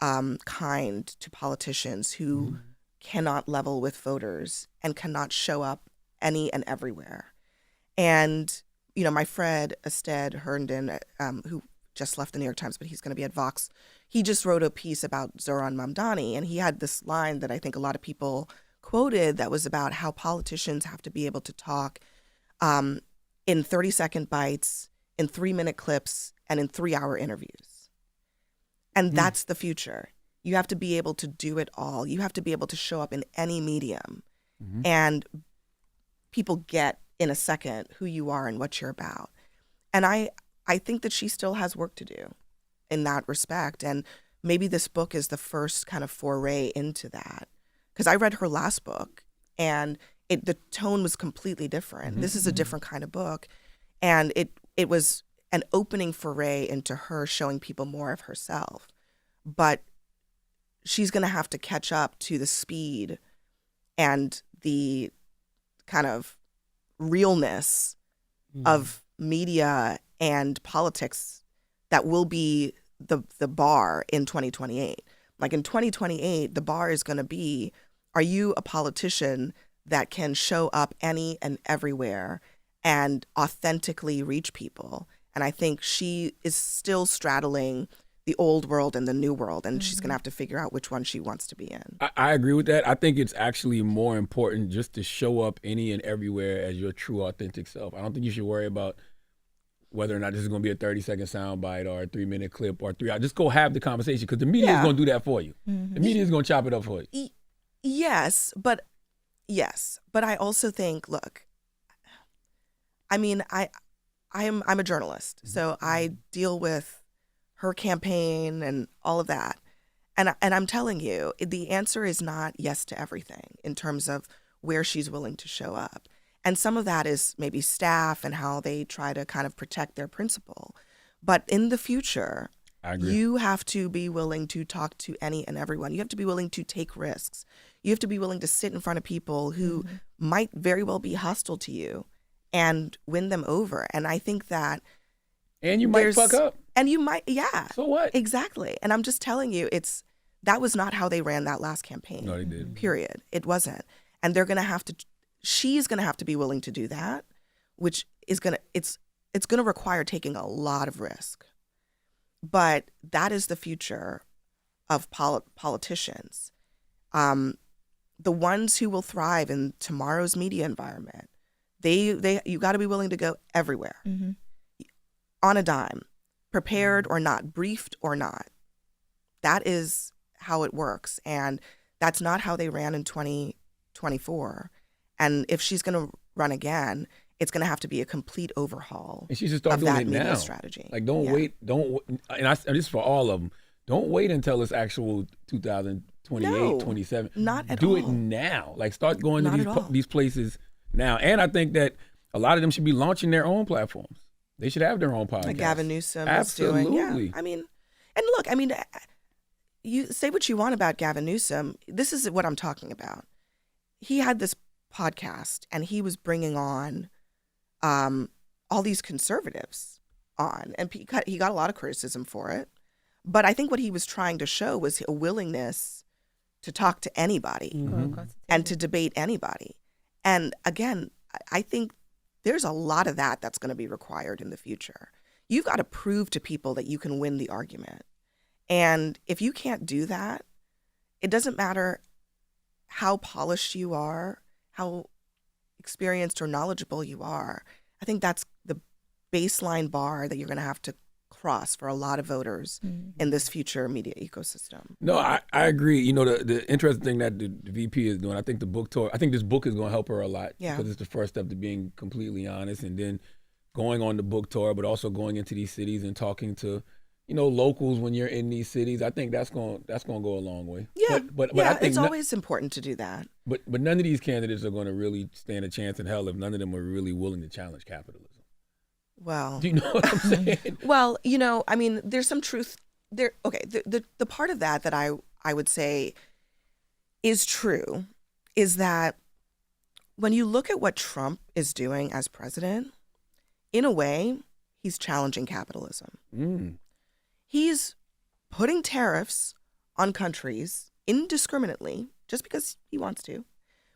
kind to politicians who cannot level with voters and cannot show up any and everywhere. And, my friend, Ested Herndon, who just left the New York Times, but he's going to be at Vox, he just wrote a piece about Zohran Mamdani, and he had this line that I think a lot of people quoted that was about how politicians have to be able to talk in 30-second bites, in 3-minute clips, and in 3-hour interviews. And that's the future. You have to be able to do it all. You have to be able to show up in any medium. And people get in a second who you are and what you're about. And I think that she still has work to do in that respect. And maybe this book is the first kind of foray into that. Because I read her last book, and the tone was completely different. This is a different kind of book. And it was an opening foray into her showing people more of herself. But she's going to have to catch up to the speed and the kind of realness of media and politics that will be the bar in 2028. Like in 2028, the bar is going to be are you a politician that can show up any and everywhere and authentically reach people? And I think she is still straddling the old world and the new world, and she's going to have to figure out which one she wants to be in. I agree with that. I think it's actually more important just to show up any and everywhere as your true, authentic self. I don't think you should worry about whether or not this is going to be a 30-second soundbite or a 3-minute clip or 3 hours. Just go have the conversation, because the media is going to do that for you. The media is going to chop it up for you. Yes, but I also think, look, I mean, I'm a journalist, so I deal with her campaign and all of that. And I'm telling you, the answer is not yes to everything in terms of where she's willing to show up. And some of that is maybe staff and how they try to kind of protect their principle. But in the future, you have to be willing to talk to any and everyone. You have to be willing to take risks. You have to be willing to sit in front of people who might very well be hostile to you and win them over. And I think that and you might fuck up. And you might, yeah. So what? Exactly. And I'm just telling you, that was not how they ran that last campaign. No, they didn't. Period. It wasn't. And she's going to have to be willing to do that, which is it's going to require taking a lot of risk. But that is the future of politicians. The ones who will thrive in tomorrow's media environment, you got to be willing to go everywhere. On a dime, prepared or not, briefed or not. That is how it works. And that's not how they ran in 2024. And if she's going to run again, it's going to have to be a complete overhaul and she should start of doing that it media now. strategy. Like, and this is for all of them. Don't wait until it's actual 2028, 27. Not at Do all. it now. Like, start going Not to these places now. And I think that a lot of them should be launching their own platforms. They should have their own podcast. Like Gavin Newsom Absolutely. is doing. Yeah. I mean, and look, I mean, you say what you want about Gavin Newsom. This is what I'm talking about. He had this podcast and he was bringing on all these conservatives on, and he got a lot of criticism for it. But I think what he was trying to show was a willingness to talk to anybody and to debate anybody. And again, I think there's a lot of that's going to be required in the future. You've got to prove to people that you can win the argument. And if you can't do that, it doesn't matter how polished you are, how experienced or knowledgeable you are. I think that's the baseline bar that you're going to have to cross for a lot of voters in this future media ecosystem. No, I agree. You know, the interesting thing that the VP is doing, I think this book is going to help her a lot, because it's the first step to being completely honest, and then going on the book tour, but also going into these cities and talking to, you know, locals when you're in these cities. I think that's going to go a long way. Yeah, but I think it's always important to do that. But none of these candidates are going to really stand a chance in hell if none of them are really willing to challenge capitalism. Well, do you know what I'm saying? Well, you know, I mean, there's some truth there. Okay, the part of that I would say is true is that when you look at what Trump is doing as president, in a way, he's challenging capitalism. He's putting tariffs on countries indiscriminately just because he wants to,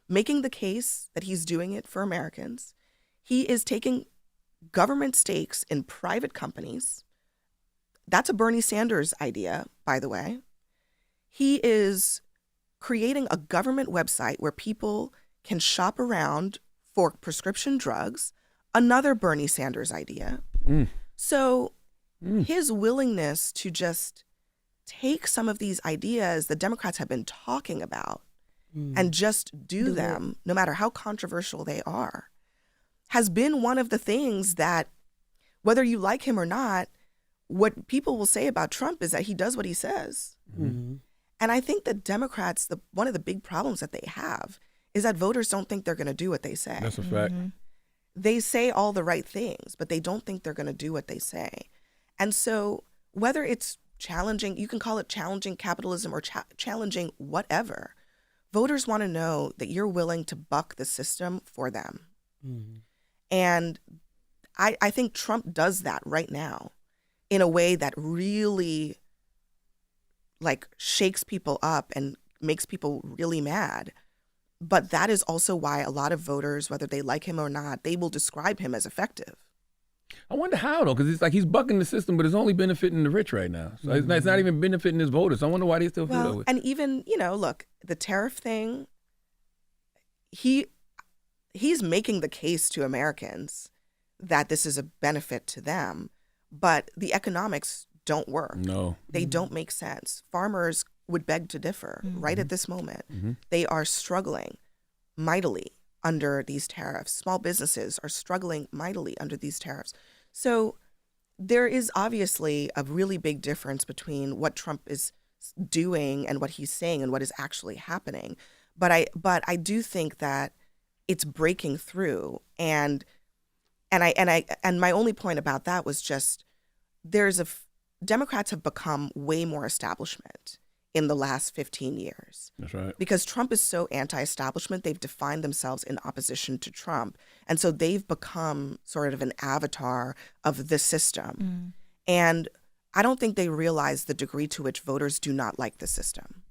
making the case that he's doing it for Americans. He is taking government stakes in private companies. That's a Bernie Sanders idea, by the way. He is creating a government website where people can shop around for prescription drugs, another Bernie Sanders idea. So his willingness to just take some of these ideas the Democrats have been talking about and just do them, no matter how controversial they are, has been one of the things that, whether you like him or not, what people will say about Trump is that he does what he says. And I think that Democrats, one of the big problems that they have is that voters don't think they're going to do what they say. That's a fact. They say all the right things, but they don't think they're going to do what they say. And so whether it's challenging, you can call it challenging capitalism or challenging whatever, voters want to know that you're willing to buck the system for them. And I think Trump does that right now in a way that really like shakes people up and makes people really mad. But that is also why a lot of voters, whether they like him or not, they will describe him as effective. I wonder how, though, because it's like he's bucking the system, but it's only benefiting the rich right now. So it's not even benefiting his voters. I wonder why they still feel that way. And even, look, the tariff thing, he's making the case to Americans that this is a benefit to them, but the economics don't work. No. They don't make sense. Farmers would beg to differ right at this moment. They are struggling mightily under these tariffs. Small businesses are struggling mightily under these tariffs. So there is obviously a really big difference between what Trump is doing and what he's saying and what is actually happening. But I do think that it's breaking through. And my only point about that was just Democrats have become way more establishment in the last 15 years. That's right. Because Trump is so anti-establishment, they've defined themselves in opposition to Trump. And so they've become sort of an avatar of the system. And I don't think they realize the degree to which voters do not like the system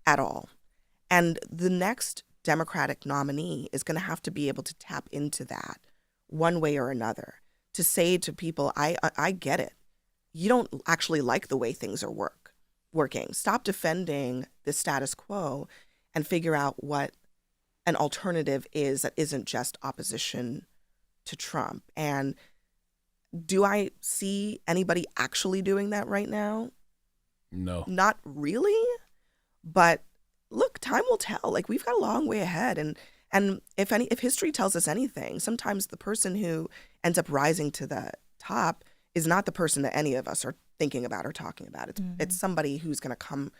at all. And the next Democratic nominee is going to have to be able to tap into that one way or another, to say to people, I get it. You don't actually like the way things are working. Stop defending the status quo and figure out what an alternative is that isn't just opposition to Trump. And do I see anybody actually doing that right now? No. Not really. But look, time will tell. Like, we've got a long way ahead. And if history tells us anything, sometimes the person who ends up rising to the top is not the person that any of us are thinking about or talking about. It's somebody who's going to come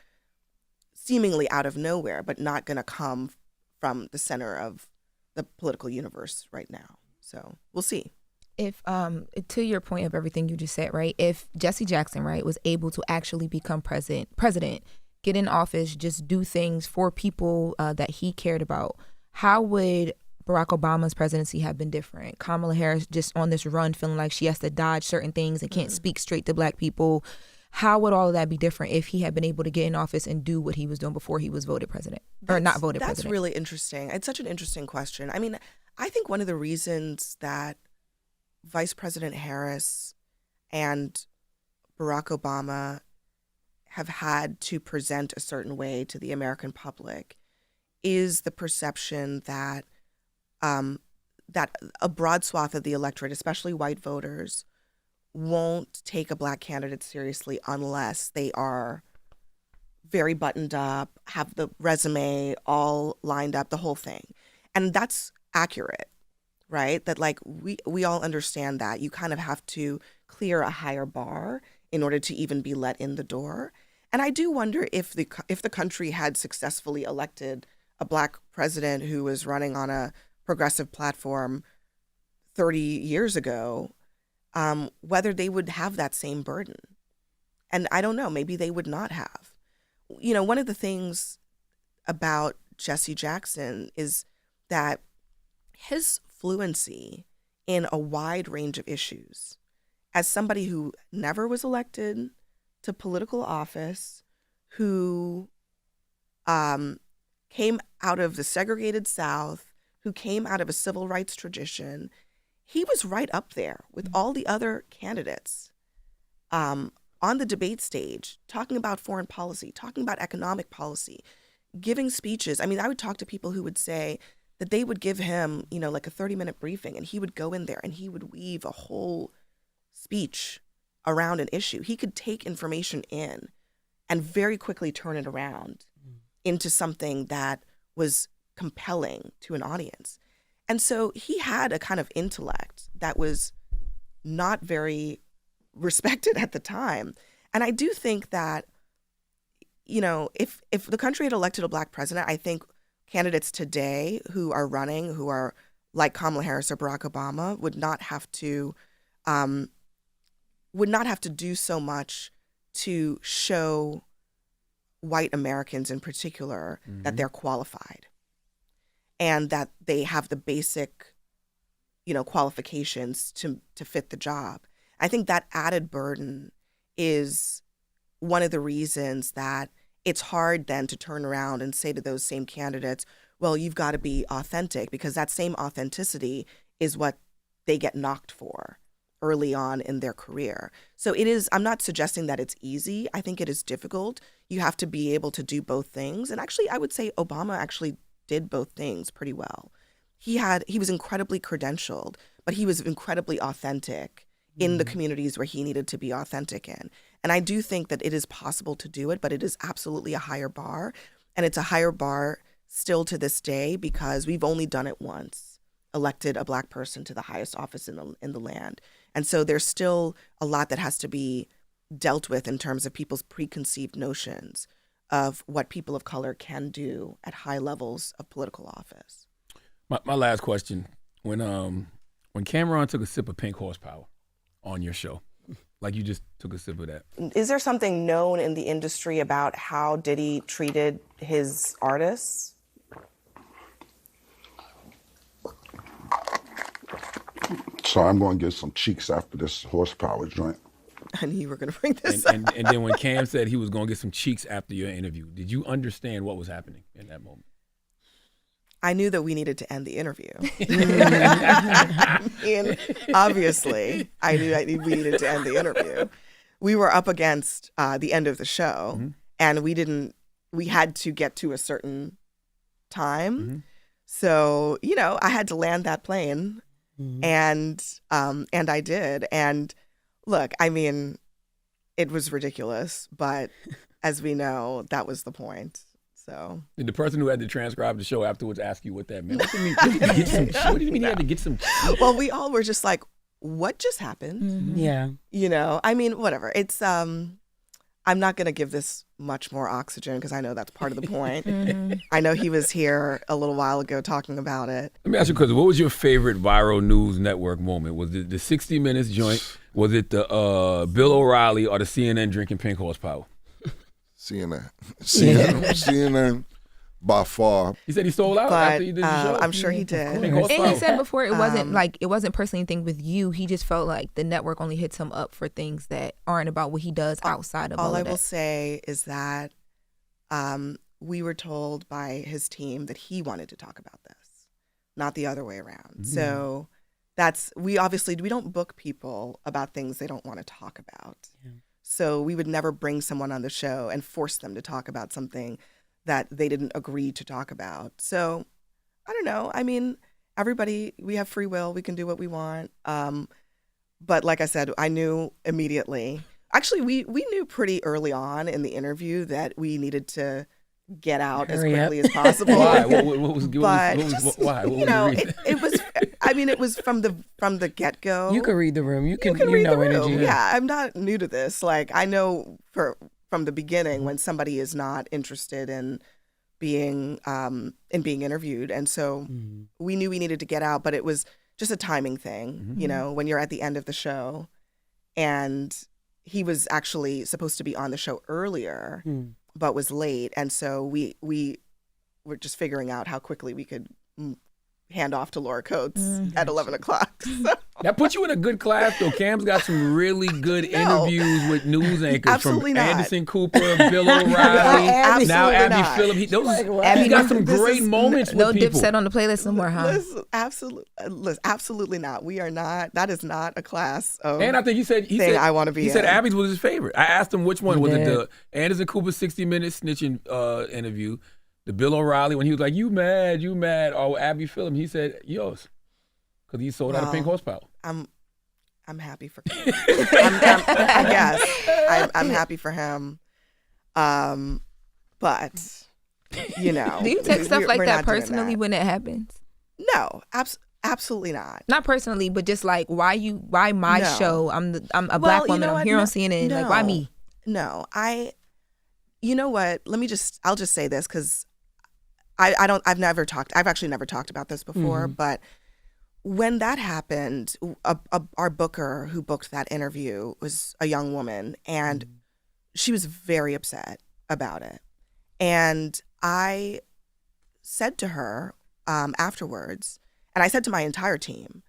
seemingly out of nowhere, but not going to come from the center of the political universe right now. So we'll see. If to your point of everything you just said, right? If Jesse Jackson, right, was able to actually become president, get in office, just do things for people that he cared about, how would Barack Obama's presidency have been different? Kamala Harris just on this run feeling like she has to dodge certain things and can't speak straight to black people. How would all of that be different if he had been able to get in office and do what he was doing before he was voted president or not voted president? That's really interesting. It's such an interesting question. I mean, I think one of the reasons that Vice President Harris and Barack Obama have had to present a certain way to the American public is the perception that that a broad swath of the electorate, especially white voters, won't take a black candidate seriously unless they are very buttoned up, have the resume all lined up, the whole thing. And that's accurate, right? That like we all understand that you kind of have to clear a higher bar in order to even be let in the door. And I do wonder if the country had successfully elected a black president who was running on a progressive platform 30 years ago, whether they would have that same burden. And I don't know, maybe they would not have. You know, one of the things about Jesse Jackson is that his fluency in a wide range of issues, as somebody who never was elected to political office, who came out of the segregated South, who came out of a civil rights tradition, he was right up there with all the other candidates on the debate stage, talking about foreign policy, talking about economic policy, giving speeches. I mean, I would talk to people who would say that they would give him, you know, like a 30-minute briefing, and he would go in there and he would weave a whole speech around an issue. He could take information in and very quickly turn it around into something that was compelling to an audience. And so he had a kind of intellect that was not very respected at the time. And I do think that, you know, if the country had elected a black president, I think candidates today who are running, who are like Kamala Harris or Barack Obama, would not have to do so much to show white Americans in particular that they're qualified and that they have the basic, you know, qualifications to fit the job. I think that added burden is one of the reasons that it's hard then to turn around and say to those same candidates, well, you've got to be authentic, because that same authenticity is what they get knocked for early on in their career. So it is, I'm not suggesting that it's easy. I think it is difficult. You have to be able to do both things. And actually, I would say Obama actually did both things pretty well. He was incredibly credentialed, but he was incredibly authentic in the communities where he needed to be authentic in. And I do think that it is possible to do it, but it is absolutely a higher bar. And it's a higher bar still to this day, because we've only done it once, elected a Black person to the highest office in the land. And so there's still a lot that has to be dealt with in terms of people's preconceived notions of what people of color can do at high levels of political office. My last question: when Cameron took a sip of pink horsepower on your show, like you just took a sip of that, is there something known in the industry about how Diddy treated his artists? So I'm going to get some cheeks after this horsepower joint. I knew you were going to bring this up. and then when Cam said he was going to get some cheeks after your interview, did you understand what was happening in that moment? I knew that we needed to end the interview. And obviously, I knew we needed to end the interview. We were up against the end of the show, and we had to get to a certain time. So, I had to land that plane, and I did. And look, I mean, it was ridiculous, but as we know, that was the point. So did the person who had to transcribe the show afterwards ask you what that meant? What do you mean he had to get some cheeks? Well, we all were just like, what just happened? Yeah. I mean, whatever. It's, I'm not going to give this much more oxygen, because I know that's part of the point. I know he was here a little while ago talking about it. Let me ask you a question. What was your favorite viral news network moment? Was it the 60 Minutes joint? Was it the Bill O'Reilly or the CNN drinking pink horsepower? CNN by far. He said he sold out But after he did the show. I'm sure he did. Pink And horsepower. he said before it wasn't personally anything with you. He just felt like the network only hits him up for things that aren't about what he does outside of all All I of will that. say is that we were told by his team that he wanted to talk about this, not the other way around. So we don't book people about things they don't want to talk about. Yeah. So we would never bring someone on the show and force them to talk about something that they didn't agree to talk about. So I don't know. I mean, we have free will. We can do what we want. But like I said, I knew immediately. Actually, we knew pretty early on in the interview that we needed to get out as quickly as possible. Why? What was why? It was. I mean, it was from the get go. You can read the room. You can read the room. energy. Yeah, I'm not new to this. Like, I know from the beginning when somebody is not interested in being interviewed, and so we knew we needed to get out. But it was just a timing thing, when you're at the end of the show, and he was actually supposed to be on the show earlier, but was late, and so we were just figuring out how quickly we could hand off to Laura Coates at 11 o'clock. So. That puts you in a good class, though. Cam's got some really good interviews with news anchors. Absolutely from not. Anderson Cooper, Bill O'Reilly, now Abby Phillip. He's got some great moments with no people. Dipset on the playlist no more, huh? Absolutely not. We are not. That is not a class of. And I think he said I want to be. He said Abby's was his favorite. I asked him which one was it, the Anderson Cooper 60 Minutes snitching interview, the Bill O'Reilly when he was like, you mad, or Abby Phillip. He said yours, because he sold out of pink horsepower. I'm happy for him. I guess I'm happy for him. But do you take stuff like that personally when it happens? No, absolutely not. Not personally, but just like why my show? I'm a black woman. I'm here on CNN. Like, why me? No, you know what? I'll just say this, because I've actually never talked about this before, but when that happened, our booker who booked that interview was a young woman, and she was very upset about it. And I said to her afterwards, and I said to my entire team,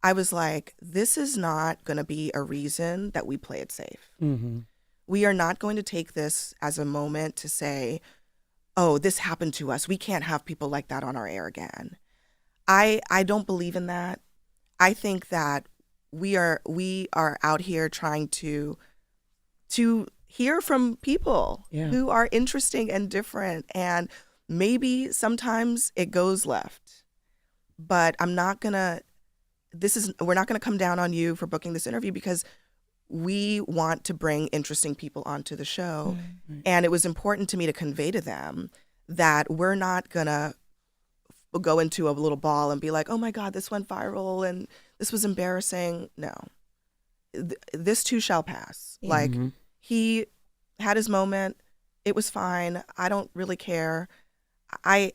I was like, this is not going to be a reason that we play it safe. We are not going to take this as a moment to say, oh, this happened to us. We can't have people like that on our air again. I don't believe in that. I think that we are out here trying to hear from people who are interesting and different, and maybe sometimes it goes left. But we're not gonna come down on you for booking this interview, because we want to bring interesting people onto the show. Right. And it was important to me to convey to them that we're not gonna go into a little ball and be like, oh my God, this went viral and this was embarrassing. No, this too shall pass. Yeah. Like, he had his moment. It was fine. I don't really care. I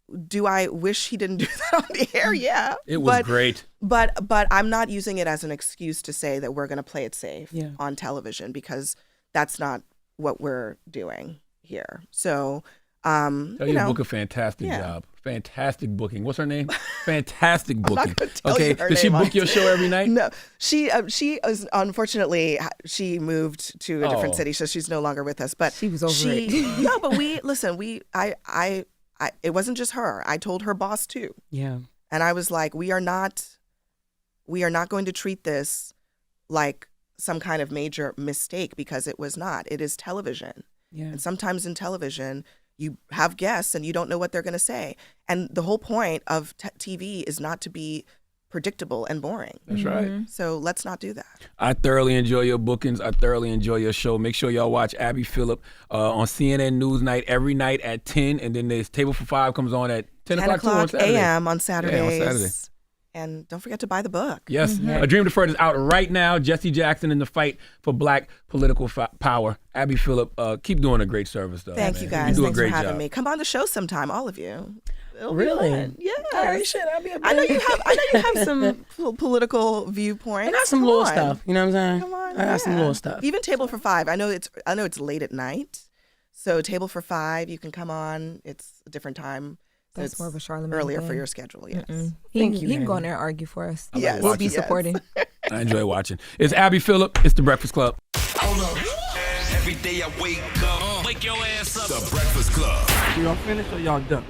wish he didn't do that on the air? Yeah. It was great. But I'm not using it as an excuse to say that we're going to play it safe on television, because that's not what we're doing here. So, you book a fantastic job. Fantastic booking. What's her name? Fantastic booking. Okay. Does she book your show every night? No. She is, unfortunately, she moved to a different city, so she's no longer with us. But she was over it. No, but it wasn't just her. I told her boss too. Yeah. And I was like, we are not going to treat this like some kind of major mistake, because it was not. It is television. Yeah. And sometimes in television, you have guests and you don't know what they're going to say. And the whole point of TV is not to be predictable and boring. That's right. So let's not do that. I thoroughly enjoy your bookings. I thoroughly enjoy your show. Make sure y'all watch Abby Phillip on CNN NewsNight every night at 10. And then there's Table for Five comes on at 10 o'clock a.m. on Saturdays. Yeah, on Saturday. And don't forget to buy the book. Yes. A Dream Deferred is out right now. Jesse Jackson in the fight for Black political power. Abby Phillip, keep doing a great service, though. Thank you, guys. You do Thanks a great for having job. me. Come on the show sometime, all of you. Really? Yeah. All right, shit. I'll be a I know you have some political viewpoints. I got some little stuff. You know what I'm saying? Come on. I got some little stuff. Even Table for Five. I know it's late at night. So Table for Five, you can come on. It's a different time. That's more of a Charlamagne earlier thing. For your schedule, yes. He can go in there and argue for us. Yes. We'll be supporting. I enjoy watching. It's Abby Phillip. It's The Breakfast Club. Hold up. Every day I wake up, wake your ass up. The Breakfast Club. Y'all finished or y'all done?